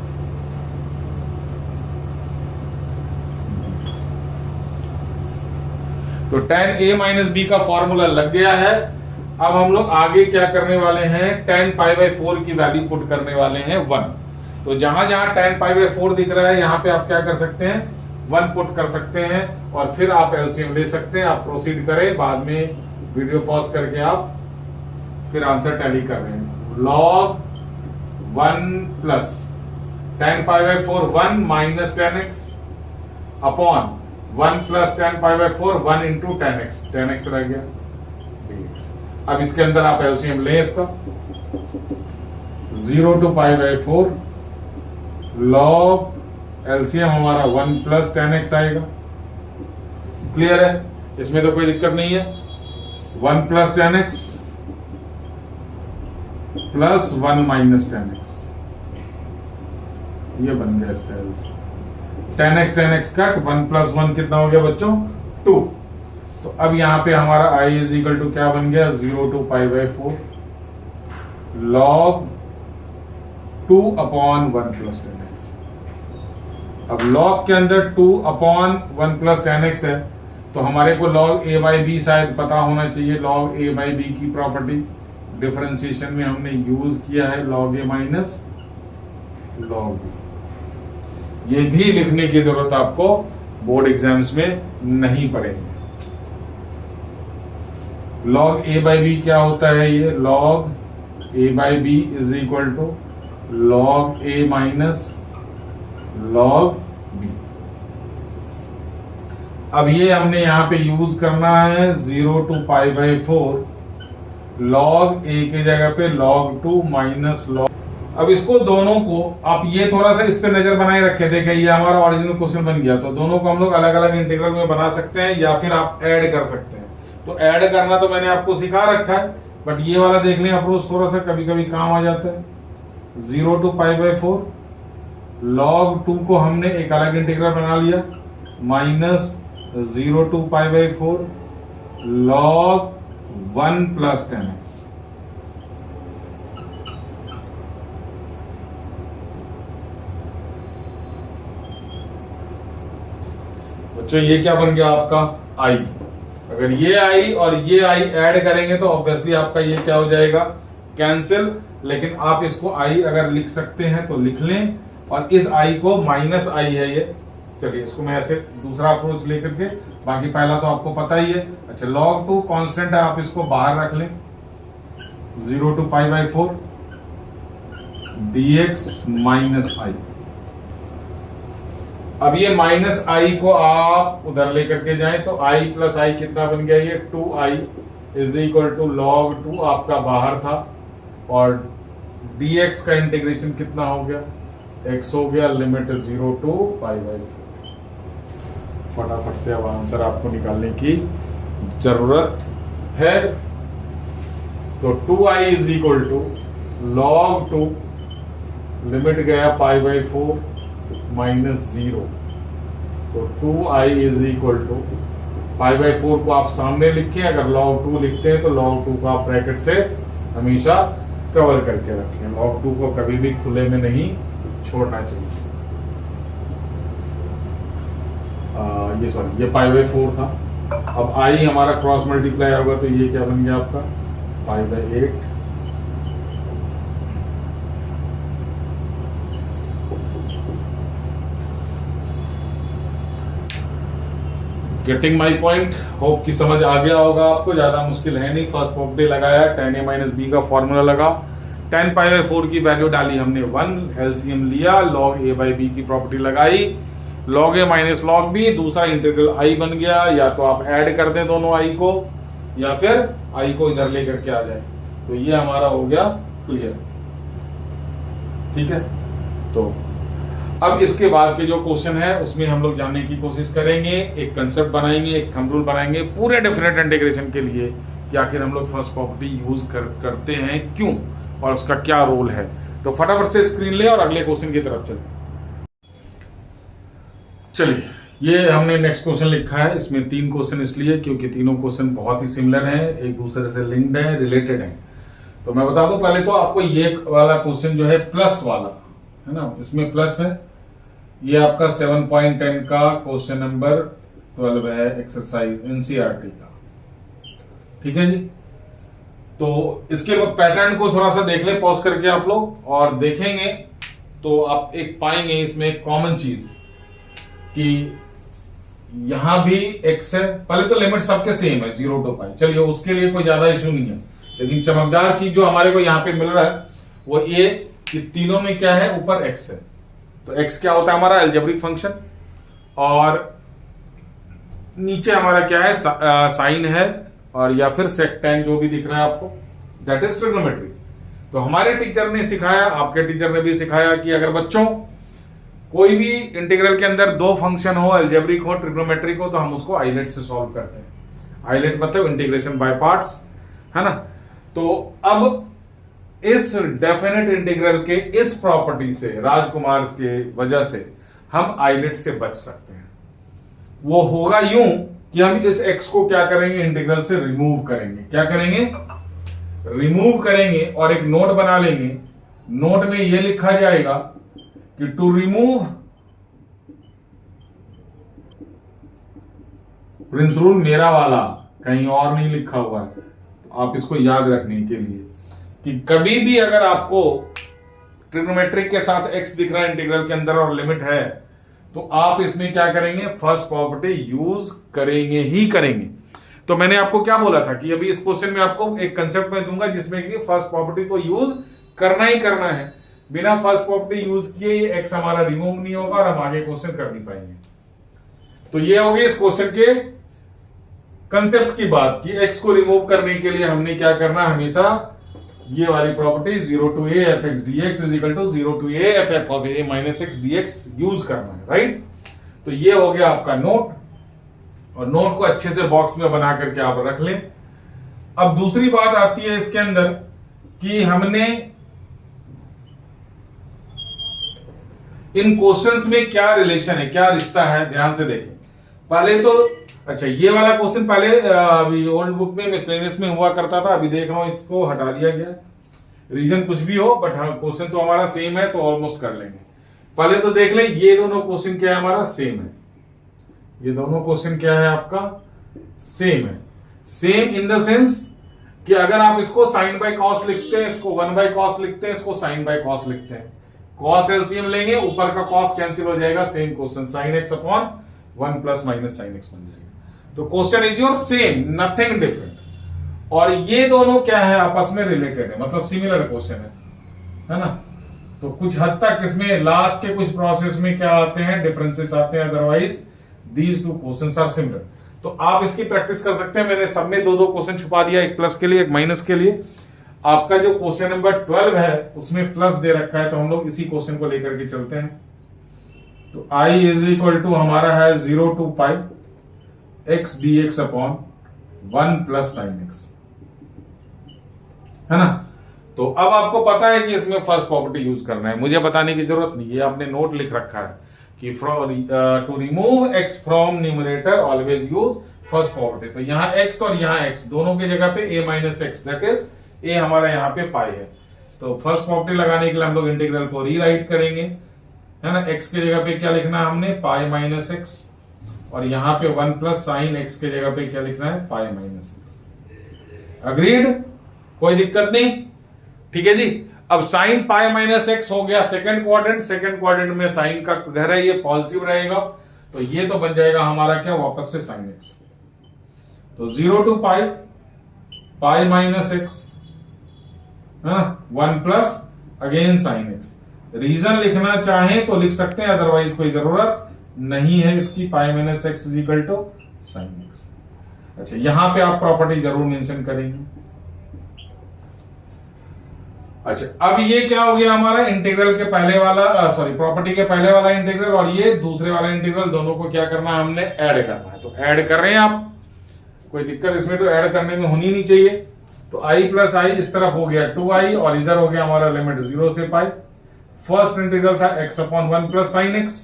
तो tan a माइनस बी का फॉर्मूला लग गया है। अब हम लोग आगे क्या करने वाले हैं, tan पाई बाय 4 की वैल्यू पुट करने वाले हैं 1। तो जहां जहां tan पाई बाय 4 दिख रहा है यहां पे आप क्या कर सकते हैं, 1 पुट कर सकते हैं और फिर आप एलसीएम ले सकते हैं। आप प्रोसीड करें, बाद में वीडियो पॉज करके आप फिर आंसर टैली कर रहे हैं। log 1 plus tan pi by 4 1 minus tan x upon 1 plus tan pi by 4 1 into tan x रह गया dx। अब इसके अंदर आप एलसीएम लें इसका, 0 to pi by 4 log LCM हमारा 1 प्लस tan x आएगा। क्लियर है, इसमें तो कोई दिक्कत नहीं है। 1 plus tan x plus 1 minus tan x, ये बन गया इसका LCM. tan x cut, 1 plus 1 कितना हो गया बच्चों, 2। तो अब यहां पे हमारा i इज इक्वल टू क्या बन गया, 0 to pi by 4 log 2 upon 1 plus tan x। अब log के अंदर 2 अपॉन 1 प्लस tan x है, तो हमारे को log a बाई बी शायद पता होना चाहिए। log a बाई बी की प्रॉपर्टी डिफरेंशिएशन में हमने यूज किया है, log a minus log b। ये भी लिखने की जरूरत आपको बोर्ड एग्जाम्स में नहीं पड़ेगी। log a बाई बी क्या होता है, ये log a by B is equal to log a minus log b। अब ये हमने यहां पे यूज करना है 0 to pi by 4 log a के जगह पे log 2 माइनस log अब इसको दोनों को आप ये थोड़ा सा इस पे नजर बनाए रखे थे कि ये हमारा ओरिजिनल क्वेश्चन बन गया, तो दोनों को हम लोग अलग अलग इंटीग्रल में बना सकते हैं या फिर आप ऐड कर सकते हैं। तो ऐड करना तो मैंने आपको सिखा रखा है, बट ये वाला देख लें अप्रोच, थोड़ा सा कभी कभी काम आ जाता है। 0 to π/4 log 2 को हमने एक अलग इंटीग्रल बना लिया, माइनस 0 to π/4 log 1 + 10x। बच्चों ये क्या बन गया आपका i। अगर ये i और ये i ऐड करेंगे तो ऑब्वियसली आपका ये क्या हो जाएगा, कैंसिल। लेकिन आप इसको i अगर लिख सकते हैं तो लिख लें, और इस i को माइनस i है ये। चलिए इसको मैं ऐसे दूसरा अप्रोच लेकर के, बाकी पहला तो आपको पता ही है। अच्छा, log 2 कांस्टेंट है, आप इसको बाहर रख लें। 0 to π/4 dx माइनस i। अब ये माइनस i को आप उधर लेकर के जाएं तो i + i कितना बन गया, ये 2i = log 2 आपका बाहर था, और dx का इंटीग्रेशन कितना हो गया, x हो गया, लिमिट 0 to π/4। फटाफट से अब आंसर आपको निकालने की जरूरत है। तो 2i = log 2, लिमिट गया π/4 -0, तो 2i = π/4 को आप सामने लिखें। अगर log 2 लिखते हैं तो log 2 को आप ब्रैकेट से हमेशा कवर करके रखें। log 2 को कभी भी खुले में नहीं छोड़ना चाहिए। ये सॉरी, ये π/4 था। अब i हमारा क्रॉस मल्टीप्लाई होगा तो ये क्या बन गया आपका, π/8। गेटिंग माई पॉइंट, होप की समझ आ गया होगा आपको, ज्यादा मुश्किल है नहीं। फर्स्ट प्रॉपर्टी लगाया, tan a - b का फॉर्मूला लगा, tan π/4 की वैल्यू डाली हमने 1, एलसीएम लिया, log a/b की प्रॉपर्टी लगाई, log a - log b, दूसरा इंटीग्रल i बन गया। या तो आप ऐड कर दें दोनों i को, या फिर i को इधर लेकर के आ जाए। तो ये हमारा हो गया क्लियर, ठीक है। तो अब इसके बाद के जो क्वेश्चन है उसमें हम लोग जानने की कोशिश करेंगे, एक कंसेप्ट बनाएंगे, एक थंब रूल बनाएंगे पूरे डेफिनेट इंटीग्रेशन के लिए कि आखिर हम लोग फर्स्ट प्रॉपर्टी यूज करते हैं क्यों, और उसका क्या रोल है। तो फटाफट से स्क्रीन ले और अगले क्वेश्चन की तरफ चले। चलिए, ये हमने नेक्स्ट क्वेश्चन लिखा है। इसमें 3 क्वेश्चन इसलिए क्योंकि तीनों क्वेश्चन बहुत ही सिमिलर हैं, एक दूसरे से लिंक्ड है, रिलेटेड है। तो मैं बता दूं पहले तो आपको, ये वाला क्वेश्चन जो है प्लस वाला है ना, इसमें प्लस है। ये आपका 7.10 का क्वेश्चन नंबर 12 है, एक्सरसाइज एनसीईआरटी का, ठीक है जी। तो इसके बाद पैटर्न को थोड़ा सा देख ले पॉज करके आप लोग, और देखेंगे तो आप एक पाएंगे इसमें एक कॉमन चीज कि यहां भी x है। पहले तो लिमिट सबके सेम है 0 to π, चलिए उसके लिए कोई ज्यादा इश्यू नहीं है। लेकिन चमकदार चीज जो हमारे को यहां पे मिल रहा है वो ये कि तीनों में क्या है, ऊपर x है। तो x क्या होता है हमारा एल्जेब्रिक फंक्शन, और नीचे हमारा क्या है, साइन है, और या फिर सेक्टैंग जो भी दिख रहा है आपको, दैट इज ट्रिग्नोमेट्री। तो हमारे टीचर ने सिखाया, आपके टीचर ने भी सिखाया कि अगर बच्चों कोई भी इंटीग्रल के अंदर 2 फंक्शन हो, एल्जेब्रिक हो, ट्रिग्नोमेट्रिक हो, तो हम उसको आइलेट से सॉल्व करते हैं। आइलेट मतलब इंटीग्रेशन बाय पार्ट्स, है ना। तो अब इस डेफिनेट इंटीग्रल के इस प्रॉपर्टी से, राजकुमार के वजह से हम आइलेट से बच सकते हैं। वो होगा यूं कि हम इस x को क्या करेंगे, इंटीग्रल से रिमूव करेंगे। क्या करेंगे, रिमूव करेंगे, और एक नोट बना लेंगे। नोट में यह लिखा जाएगा कि टू रिमूव, प्रिंस रूल मेरा वाला, कहीं और नहीं लिखा हुआ है, तो आप इसको याद रखने के लिए कि कभी भी अगर आपको ट्रिग्नोमेट्रिक के साथ x दिख रहा है इंटीग्रल के अंदर और लिमिट है, तो आप इसमें क्या करेंगे, फर्स्ट प्रॉपर्टी यूज करेंगे ही करेंगे। तो मैंने आपको क्या बोला था कि अभी इस क्वेश्चन में आपको एक कंसेप्ट में दूंगा जिसमें कि फर्स्ट प्रॉपर्टी तो यूज करना ही करना है। बिना फर्स्ट प्रॉपर्टी यूज किए ये x हमारा रिमूव नहीं होगा और हम आगे क्वेश्चन कर नहीं पाएंगे। तो ये हो गई इस क्वेश्चन के कंसेप्ट की बात कि x को रिमूव करने के लिए हमने क्या करना, हमेशा ये वाली property 0 to a f x dx is equal to 0 to a f f of a minus x dx use करना है, राइट। तो ये हो गया आपका नोट, और नोट को अच्छे से बॉक्स में बना करके आप रख लें। अब दूसरी बात आती है इसके अंदर कि हमने इन क्वेश्चंस में क्या रिलेशन है, क्या रिश्ता है, ध्यान से देखें। पहले तो अच्छा, ये वाला क्वेश्चन पहले अभी ओल्ड बुक में मिसलेनियस में हुआ करता था, अभी देख रहा हूं इसको हटा दिया गया। रीजन कुछ भी हो, बट हाँ क्वेश्चन तो हमारा सेम है, तो ऑलमोस्ट कर लेंगे। पहले तो देख लें ये दोनों क्वेश्चन क्या है, हमारा सेम है। ये दोनों क्वेश्चन क्या है आपका, सेम है। सेम इन द सेंस कि अगर आप इसको साइन बाय कॉस लिखते हैं, इसको 1 बाय कॉस लिखते हैं, इसको साइन बाय कॉस लिखते हैं, कॉस एलसीएम लेंगे, ऊपर का कॉस कैंसिल हो जाएगा, same question sine x upon 1 plus minus sine x बन जाएगा। तो question is your same, nothing different. और ये दोनों क्या है, आपस में रिलेटेड है, मतलब सिमिलर क्वेश्चन है ना। तो कुछ हद तक इसमें लास्ट के कुछ प्रोसेस में क्या आते हैं, डिफरेंसेस आते हैं, otherwise these two questions are similar. तो आप इसकी प्रैक्टिस कर सकते हैं। मैंने सब में 2-2 क्वेश्चन छुपा दिया, एक प्लस के लिए एक माइनस के लिए। आपका जो क्वेश्चन नंबर 12 है उसमें प्लस दे रखा है, तो हम लोग इसी क्वेश्चन को लेकर के चलते हैं। तो i इज इक्वल टू हमारा है 0 to pi x dx upon 1 plus sine x, है ना। तो अब आपको पता है कि इसमें फर्स्ट प्रॉपर्टी यूज करना है, मुझे बताने की जरूरत नहीं है, आपने नोट लिख रखा है कि to remove x from numerator always use first property. तो यहाँ x और यहाँ x दोनों की जगह पे a minus x, that is a हमारा यहाँ पे पाई है। तो फर्स्ट प्रॉपर्टी लगाने के लिए हम लोग इंटीग्रल को रीराइट करेंगे, है ना। x की जगह पे क्या लिखना है हमने, पाई माइनस एक्स, और यहाँ पे 1 प्लस साइन x की जगह पे क्या लिखना है, पाई माइनस एक्स। अग्रीड, कोई दिक्कत नहीं, ठीक है जी। अब साइन पाई माइनस एक्स हो गया सेकंड क्वाड्रेंट, सेकंड क्वाड्रेंट में साइन का घर है, ये पॉजिटिव रहेगा, तो ये तो बन जाएगा हमारा क्या, वापस से साइन एक्स। तो 0 to पाई, pi minus X, 1 plus again sine X. Reason लिखना चाहें तो लिख सकते हैं, अदरवाइज कोई जरूरत नहीं है इसकी। Pi minus X is equal to sine X. अच्छा, यहां पे आप प्रॉपर्टी जरूर मेंशन करेंगे। अच्छा, अब ये क्या हो गया हमारा, इंटीग्रल के पहले वाला, सॉरी प्रॉपर्टी के पहले वाला इंटीग्रल और ये दूसरे वाला इंटीग्रल, दोनों को क्या करना है, हमने ऐड करना है। तो ऐड कर रहे हैं आप, कोई दिक्कत इसमें तो ऐड करने में होनी नहीं चाहिए। तो i प्लस आई इस तरफ हो गया 2i, और इधर हो गया हमारा लिमिट 0 से पाई। फर्स्ट इंटीग्रल था x upon 1 plus sine X,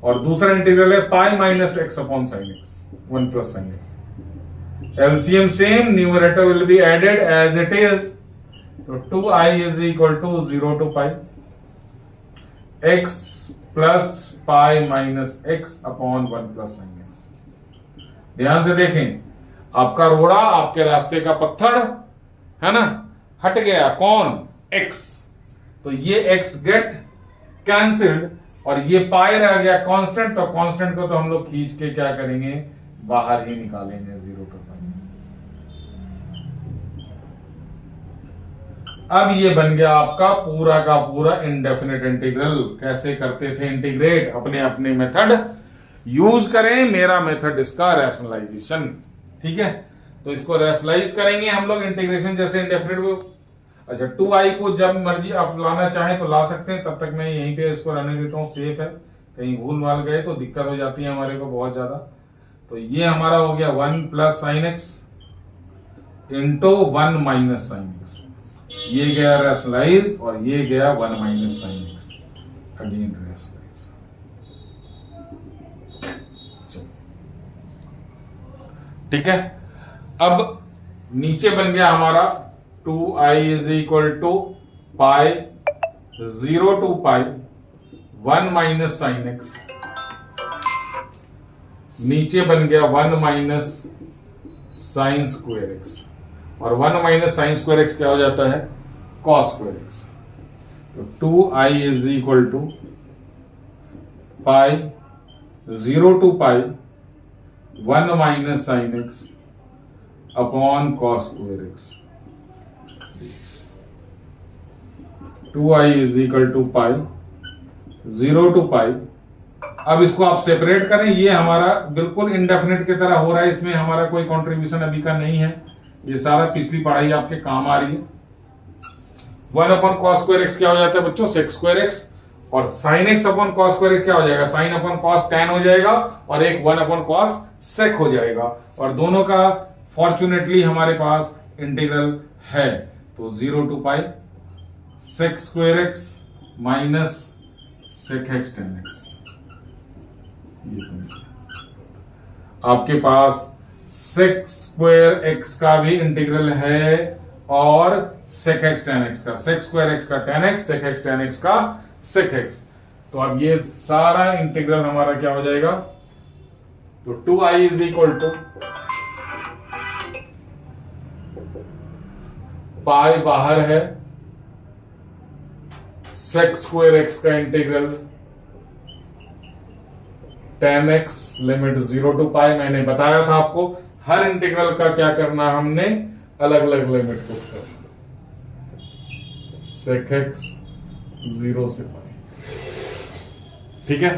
और दूसरा इंटीग्रल है pi minus x upon sine x, 1 plus sine X. LCM same, numerator will be added as it is. तो 2i is equal to 0 to pi x plus pi minus x upon 1 plus sine x. ध्यान से देखें, आपका रोड़ा, आपके रास्ते का पत्थर, है ना, हट गया, कौन, x। तो ये x गेट कैंसिल्ड, और ये पाई रह गया कांस्टेंट। तो कांस्टेंट को तो हम लोग खींच के क्या करेंगे, बाहर ही निकालेंगे 0 to पाई। अब ये बन गया आपका पूरा का पूरा इंडेफिनिट इंटीग्रल। कैसे करते थे इंटीग्रेट, अपने अपने मेथड यूज करें, मेरा मेथड इसका रैशनलाइजेशन, ठीक है। तो इसको रैशनलाइज करेंगे हम लोग इंटीग्रेशन जैसे इंडेफिनिट को। अच्छा, 2i को जब मर्जी आप लाना चाहें तो ला सकते हैं, तब तक मैं यहीं पे इसको रहने देता हूं, सेफ है। कहीं भूल भाल गए तो दिक्कत हो जाती है हमारे को बहुत ज्यादा। तो ये हमारा हो गया 1 plus sine X into 1 minus sine X. ये गया रैशनलाइज, और ये गया 1 minus sine X, again rationalize. ठीक है। अब नीचे बन गया हमारा 2i is equal to pi 0 to pi 1 minus sine X. नीचे बन गया 1 माइनस साइन स्क्वायर एक्स, और 1 माइनस साइन स्क्वायर एक्स क्या हो जाता है, कॉस स्क्वायर एक्स। तो 2i is equal to pi 0 to pi 1 minus sine x upon cos square X. 2i is equal to pi 0 to pi. अब इसको आप separate करें, ये हमारा बिल्कुल इंडेफिनिट की तरह हो रहा है, इसमें हमारा कोई कंट्रीब्यूशन अभी का नहीं है। ये सारा पिछली पढ़ाई आपके काम आ रही है। 1/cos² x क्या हो जाता है बच्चों? sec² x, और sin x/cos² x क्या हो जाएगा? sin/cos tan हो जाएगा, और एक 1/cos sec हो जाएगा, और दोनों का फॉर्चुनेटली हमारे पास इंटीग्रल है। तो 0 to pi sec² x minus sec x tan x। आपके पास sec² x का भी इंटीग्रल है और sec x tan x का, sec² x का tan x, sec x tan x का sec x। तो अब ये सारा इंटीग्रल हमारा क्या हो जाएगा? तो 2i is equal to pi बाहर है, sec² x का integral tan x limit 0 to पाई। मैंने बताया था आपको हर इंटीग्रल का क्या करना, हमने अलग अलग लिमिट पुट करना। sec x 0 से पाई, ठीक है।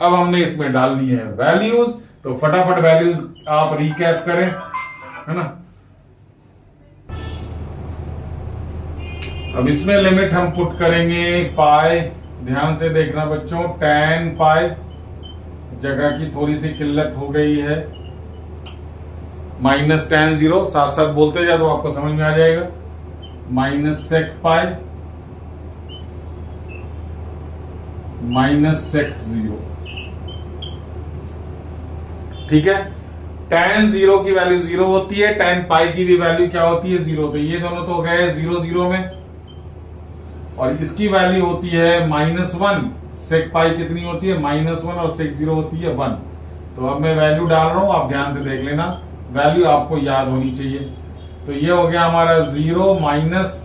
अब हमने इसमें डाल दिए हैं वैल्यूज, तो फटाफट वैल्यूज आप रिकैप करें, है ना। अब इसमें लिमिट हम पुट करेंगे पाई, ध्यान से देखना बच्चों, tan पाई, जगह की थोड़ी सी किल्लत हो गई है, माइनस tan 0, साथ साथ बोलते जाए तो आपको समझ में आ जाएगा, minus sec pi minus sec 0, ठीक है। tan 0 की वैल्यू 0 होती है, tan पाई की भी वैल्यू क्या होती है? 0। तो ये दोनों तो गए 0 0 में, और इसकी वैल्यू होती है -1। sec पाई कितनी होती है? -1, और sec 0 होती है 1। तो अब मैं वैल्यू डाल रहा हूं, आप ध्यान से देख लेना, वैल्यू आपको याद होनी चाहिए। तो ये हो गया हमारा 0 माइनस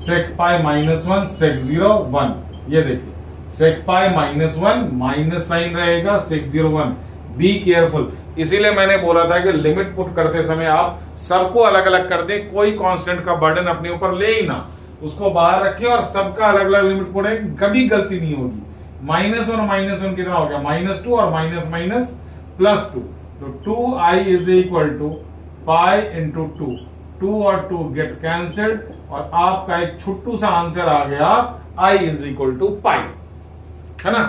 sec पाई -1 sec 0 1। ये देखिए sec पाई -1 माइनस साइन रहेगा, sec 0 1। बी केयरफुल, इसीलिए मैंने बोला था कि लिमिट पुट करते समय आप सबको अलग अलग कर दें, कोई कांस्टेंट का बर्डन अपने ऊपर ले ही ना, उसको बाहर रखें और सबका अलग अलग लिमिट पुट है, कभी गलती नहीं होगी। -1 और -1 कितना हो गया? -2, और माइनस माइनस +2। तो 2i is equal to pi into 2, 2 और 2 गेट कैंसल्ड, और आपका एक छोटू सा आंसर आ गया, i इज इक्वल टू पाई, है ना।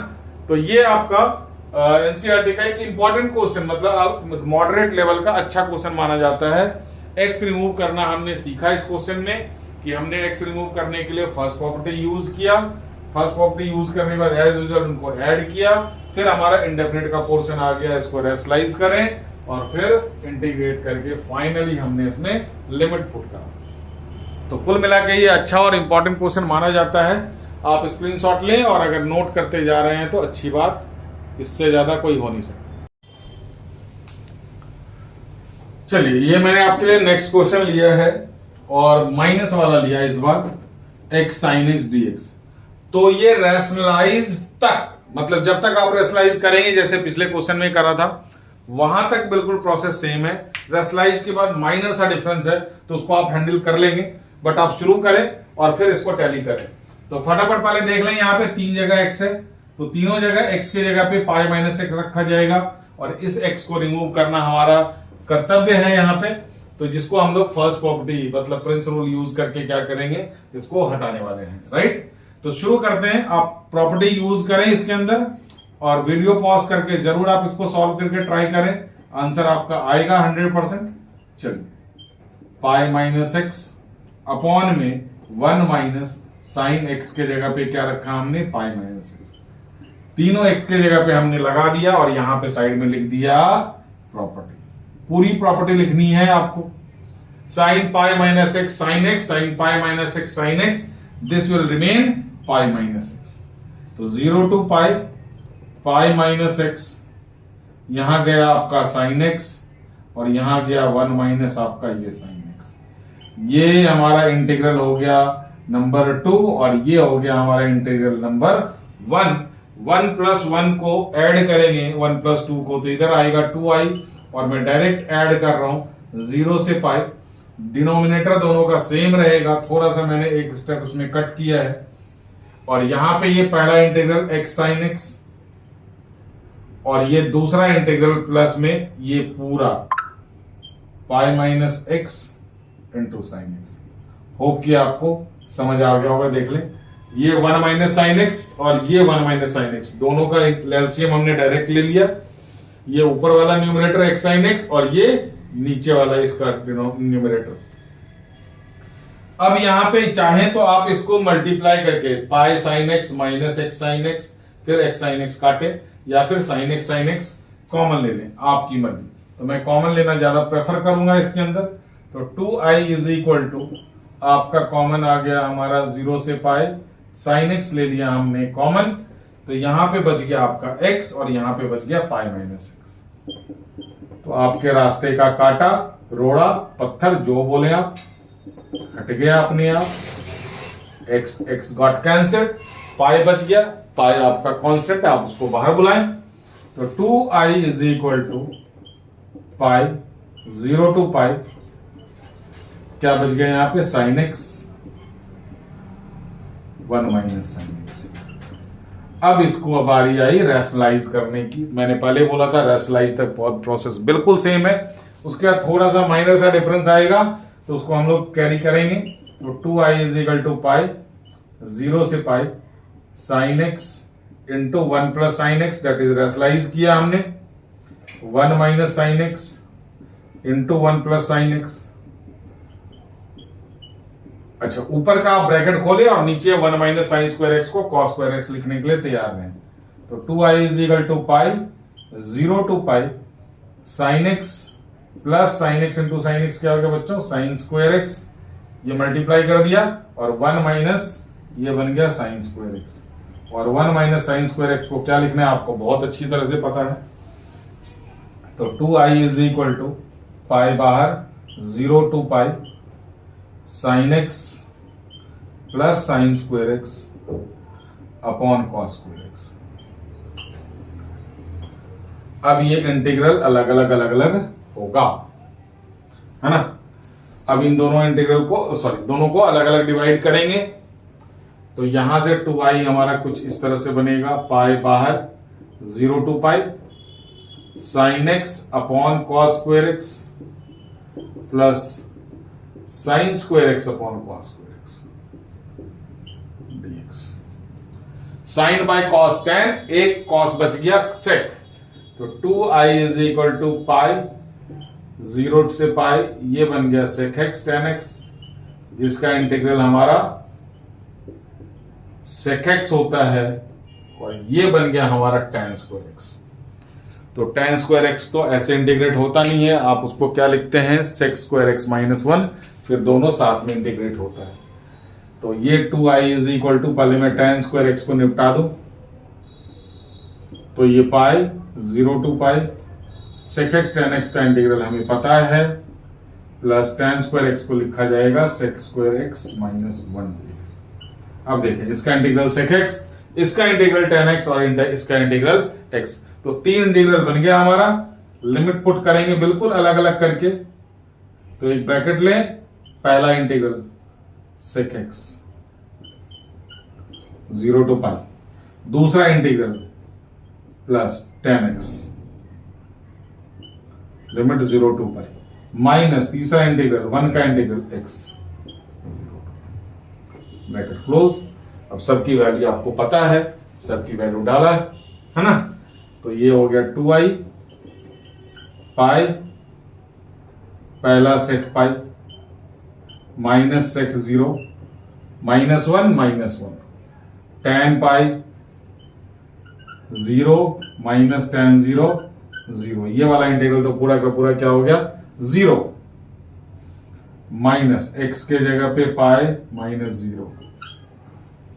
तो ये आपका एनसीईआरटी का एक इंपॉर्टेंट क्वेश्चन, मतलब मॉडरेट लेवल का अच्छा क्वेश्चन माना जाता है। एक्स रिमूव करना हमने सीखा इस क्वेश्चन में, कि हमने एक्स रिमूव करने के लिए फर्स्ट प्रॉपर्टी यूज किया, फर्स्ट प्रॉपर्टी यूज करने के बाद एज यूजुअल उनको ऐड किया, फिर हमारा इंडेफिनिट का पोर्शन आ गया, इसको रेशनलाइज करें और फिर इंटीग्रेट करके फाइनली हमने इसमें लिमिट पुट करा। तो कुल मिला के ये अच्छा और इंपॉर्टेंट क्वेश्चन माना जाता है। आप स्क्रीनशॉट लें, और अगर नोट करते जा रहे हैं तो अच्छी बात, इससे ज्यादा कोई हो नहीं सकता। चलिए, ये मैंने आपके लिए नेक्स्ट क्वेश्चन लिया है, और माइनस वाला लिया इस बार, x sin x dx। तो ये रैशनलाइज तक, मतलब जब तक आप रैशनलाइज करेंगे, जैसे पिछले क्वेश्चन में करा था, वहां तक बिल्कुल प्रोसेस सेम है। रैशनलाइज के बाद माइनर सा डिफरेंस है, तो उसको आप हैंडल कर लेंगे, बट आप शुरू करें और फिर इसको टैली करें। तो फटाफट पहले देख लें, यहाँ पे 3 जगह x है, तो तीनों जगह x की जगह पे पाई माइनस x रखा जाएगा, और इस x को रिमूव करना हमारा कर्तव्य है यहाँ पे। तो जिसको हम लोग फर्स्ट प्रॉपर्टी मतलब प्रिंस रूल यूज करके क्या करेंगे, इसको हटाने वाले हैं, राइट। तो शुरू करते हैं। आप प्रॉपर्टी यूज करें इसके अंदर, और वीडियो पॉज करके जरूर आप इसको सॉल्व करके ट्राई करें, आंसर आपका आएगा 100%। चलिए, पाई माइनस x अपॉन में 1 माइनस साइन x के जगह पे क्या रखा हमने? पाई माइनस x। तीनों x के जगह पे हमने लगा दिया, और यहां पे साइड में लिख दिया प्रॉपर्टी। पूरी प्रॉपर्टी लिखनी है आपको। Sine pi minus x sine x, sine pi minus x sine x, this will remain pi minus x। तो 0 to पाई माइनस x, यहां गया आपका साइन x, और यहां गया 1 माइनस आपका ये साइन x। ये हमारा इंटीग्रल हो गया नंबर 2, और ये हो गया हमारा इंटीग्रल नंबर 1। 1 प्लस 1 को ऐड करेंगे, 1 प्लस 2 को, तो इधर आएगा 2i, और मैं डायरेक्ट ऐड कर रहा हूं 0 से पाई। डिनोमिनेटर दोनों का सेम रहेगा, थोड़ा सा मैंने एक स्टेप उसमें कट किया है, और यहां पे ये पहला इंटीग्रल x साइन x, और ये दूसरा इंटीग्रल प्लस में ये पूरा पाई minus x into sine x. Hope कि आपको समझ आ गया होगा। देख ले, ये 1 माइनस साइन एक्स और ये 1 माइनस साइन एक्स, दोनों का एलसीएम हमने डायरेक्ट ले लिया। ये ऊपर वाला न्यूमरेटर एक्स साइन एक्स और ये नीचे वाला इसका न्यूमरेटर। अब यहां पे चाहे तो आप इसको मल्टीप्लाई करके पाई sine x minus x sine x फिर एक्स साइन एक्स काटे, या फिर साइन एक्स कॉमन ले लें, आपकी मर्जी। तो मैं कॉमन लेना ज्यादा प्रेफर करूंगा इसके अंदर। तो 2i इज इक्वल टू, आपका कॉमन आ गया हमारा 0 से पाई, साइन एक्स ले लिया हमने कॉमन, तो यहां पे बच गया आपका x और यहां पे बच गया पाई माइनस एक्स। तो आपके रास्ते का काटा, रोड़ा, पत्थर, जो बोले आप, हट गया अपने आप। x गॉट कैंसल्ड, पाई बच गया, पाई आपका कांस्टेंट है, आप उसको बाहर बुलाएं। तो 2i is equal to pi 0 to pi, क्या बच गया यहां पे, sine x 1 minus sine x. अब इसको अब बारी आई रैशनलाइज करने की। मैंने पहले बोला था रैशनलाइज तक बहुत प्रोसेस बिल्कुल सेम है, उसके बाद थोड़ा सा माइनर सा डिफरेंस आएगा तो उसको हम लोग कैरी करेंगे। तो 2i is equal to pi 0 से pi sine X into 1 plus sine X, that is rationalize किया हमने, 1 minus sine X into 1 plus sine X. अच्छा, ऊपर का आप ब्रैकेट खोले और नीचे 1 माइनस साइन स्क्वायर एक्स को कॉस स्क्वायर एक्स लिखने के लिए तैयार हैं। तो 2i is equal to pi 0 to pi sine x plus sine X into sine X, क्या हो गया बच्चों, साइन स्क्वायर एक्स, ये मल्टीप्लाई कर दिया, और 1 माइनस ये बन गया साइन स्क्वायर एक्स। और 1 माइनस साइन स्क्वायर एक्स को क्या लिखना है आपको बहुत अच्छी तरह से पता है। तो 2i is equal to pi बाहर 0 to pi sine x plus sine square X upon cos square X. अब ये इंटीग्रल अलग अलग होगा, है ना। अब इन दोनों इंटीग्रल को दोनों को अलग अलग डिवाइड करेंगे। तो यहां से 2i हमारा कुछ इस तरह से बनेगा, पाई बाहर 0 to pi sine x upon cos square X plus sine square X upon cos square X dx। Sine by cos tan, एक कॉस बच गया सेक। तो 2i is equal to pi 0 से पाई, ये बन गया सेक एक्स tan x, जिसका इंटीग्रल हमारा सेक एक्स होता है, और ये बन गया हमारा tan स्क्वायर एक्स। तो tan स्क्वायर एक्स तो ऐसे इंटीग्रेट होता नहीं है, आप उसको क्या लिखते हैं, सेक स्क्वायर एक्स माइनस 1, फिर दोनों साथ में इंटीग्रेट होता है। तो ये 2i इज इक्वल टू, पहले मैं tan स्क्वायर एक्स को निपटा दूं, तो ये pi 0 to pi sec X tan X का इंटीग्रल हमें पता है, प्लस tan स्क्वायर एक्स को लिखा जाएगा सेक स्क्वायर एक्स माइनस 1। अब देखें, इसका इंटीग्रल सेक एक्स, इसका इंटीग्रल tan एक्स और इसका इंटीग्रल एक्स, तो 3 इंटीग्रल बन गया हमारा। लिमिट पुट करेंगे बिल्कुल अलग अलग करके। तो एक ब्रैकेट लें, पहला integral sec X 0 to pi, दूसरा integral plus tan X limit 0 to pi, minus तीसरा इंटीग्रल 1 का इंटीग्रल x, ब्रैकेट क्लोज। अब सबकी वैल्यू आपको पता है, सबकी वैल्यू डाला है ना। तो ये हो गया 2i पाई, पहला sec pi minus sec 0 minus 1 tan pi 0 minus tan 0 0, ये वाला इंटीग्रल तो पूरा का पूरा क्या हो गया 0, माइनस x के जगह पे पाई माइनस 0,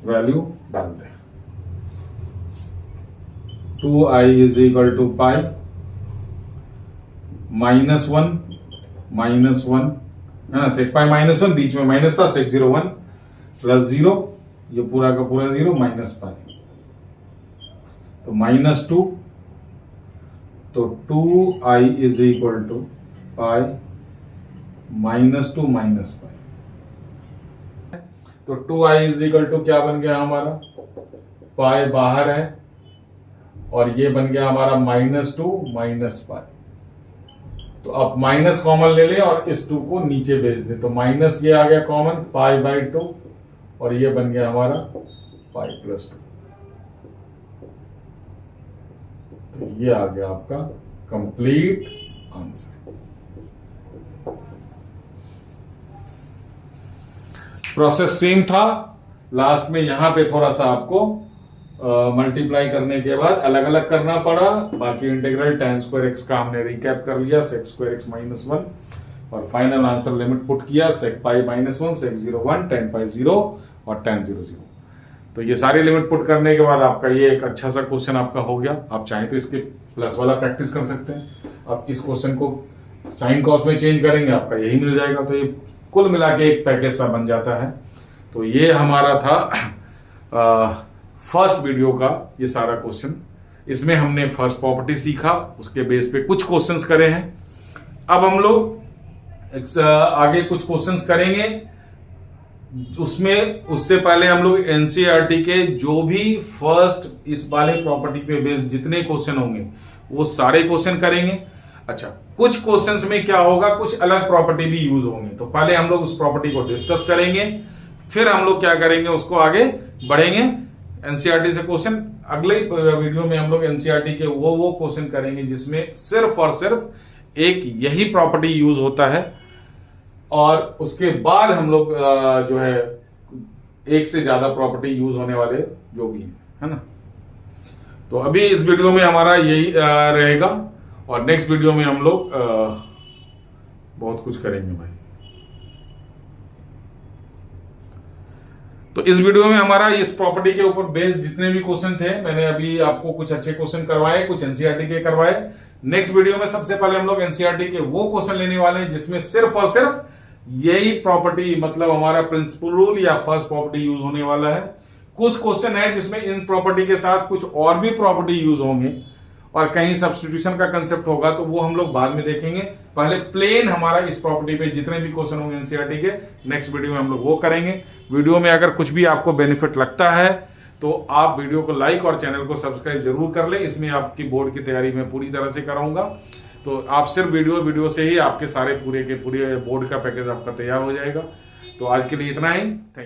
वैल्यू डालते हैं। 2i is equal to pi minus 1 है ना, सेक पाई माइनस 1, बीच में माइनस था, सेक 0 1 प्लस 0, ये पूरा का पूरा 0 माइनस पाई, तो माइनस 2। तो 2i is equal to pi minus 2 minus pi. तो 2i इज इक्वल टू क्या बन गया हमारा, पाई बाहर है और ये बन गया हमारा माइनस 2 माइनस पाई। तो आप माइनस कॉमन ले लें और इस 2 को नीचे भेज दें, तो माइनस ये आ गया कॉमन π/2 और ये बन गया हमारा π+2। तो ये आ गया आपका कंप्लीट आंसर। प्रोसेस सेम था, लास्ट में यहां पे थोड़ा सा आपको मल्टीप्लाई करने के बाद अलग अलग करना पड़ा। बाकी इंटीग्रल tan² x का हमने रिकैप कर लिया, sec² x -1 और फाइनल आंसर लिमिट पुट किया sec π -1, sec 0 1, tan π 0 और tan 0 0। तो ये सारी लिमिट पुट करने के बाद आपका ये एक अच्छा सा क्वेश्चन आपका हो गया। आप चाहें तो इसके प्लस वाला प्रैक्टिस कर सकते हैं। अब इस क्वेश्चन को साइन कॉस में चेंज करेंगे, आपका यही मिल जाएगा। तो ये कुल मिला के एक पैकेज सा बन जाता है। तो ये हमारा था फर्स्ट वीडियो का ये सारा क्वेश्चन। इसमें हमने फर्स्ट प्रॉपर्टी सीखा, उसके बेस पे कुछ क्वेश्चंस करे हैं। अब हम लोग आगे कुछ क्वेश्चंस करेंगे, उसमें उससे पहले हम लोग एनसीईआरटी के जो भी फर्स्ट इस वाले प्रॉपर्टी पे बेस्ड जितने क्वेश्चन होंगे वो सारे क्वेश्चन करेंगे। अच्छा, कुछ क्वेश्चंस में क्या होगा, कुछ अलग प्रॉपर्टी भी यूज होंगे। तो पहले हम लोग उस प्रॉपर्टी को डिस्कस करेंगे, फिर हम लोग क्या करेंगे, उसको आगे बढ़ेंगे। एनसीईआरटी से क्वेश्चन अगले वीडियो में हम लोग एनसीईआरटी के वो क्वेश्चन करेंगे जिसमें सिर्फ और सिर्फ एक यही प्रॉपर्टी यूज होता है, और उसके बाद हम लोग जो है एक से ज्यादा प्रॉपर्टी यूज होने वाले जो भी है ना। तो अभी इस वीडियो में हमारा यही रहेगा, और नेक्स्ट वीडियो में हम लोग बहुत कुछ करेंगे भाई। तो इस वीडियो में हमारा इस प्रॉपर्टी के ऊपर बेस्ड जितने भी क्वेश्चन थे, मैंने अभी आपको कुछ अच्छे क्वेश्चन करवाए, कुछ एनसीईआरटी के करवाए। नेक्स्ट वीडियो में सबसे पहले हम लोग एनसीईआरटी के वो क्वेश्चन लेने वाले हैं जिसमें सिर्फ और सिर्फ यही प्रॉपर्टी, मतलब हमारा प्रिंसिपल रूल या फर्स्ट प्रॉपर्टी यूज होने वाला है। कुछ क्वेश्चन है जिसमें इन प्रॉपर्टी के साथ कुछ और भी प्रॉपर्टी यूज होंगे और कहीं सब्स्टिट्यूशन का कंसेप्ट होगा, तो वो हम लोग बाद में देखेंगे। पहले प्लेन हमारा इस प्रॉपर्टी पे जितने भी क्वेश्चन होंगे एनसीईआरटी के, नेक्स्ट वीडियो में हम लोग वो करेंगे। वीडियो में अगर कुछ भी आपको बेनिफिट लगता है तो आप वीडियो को लाइक और चैनल को सब्सक्राइब जरूर कर लें। इसमें आपकी बोर्ड की तैयारी मैं पूरी तरह से कराऊंगा। तो आप सिर्फ वीडियो से ही आपके सारे पूरे बोर्ड का पैकेज आपका तैयार हो जाएगा। तो आज के लिए इतना ही, थैंक यू।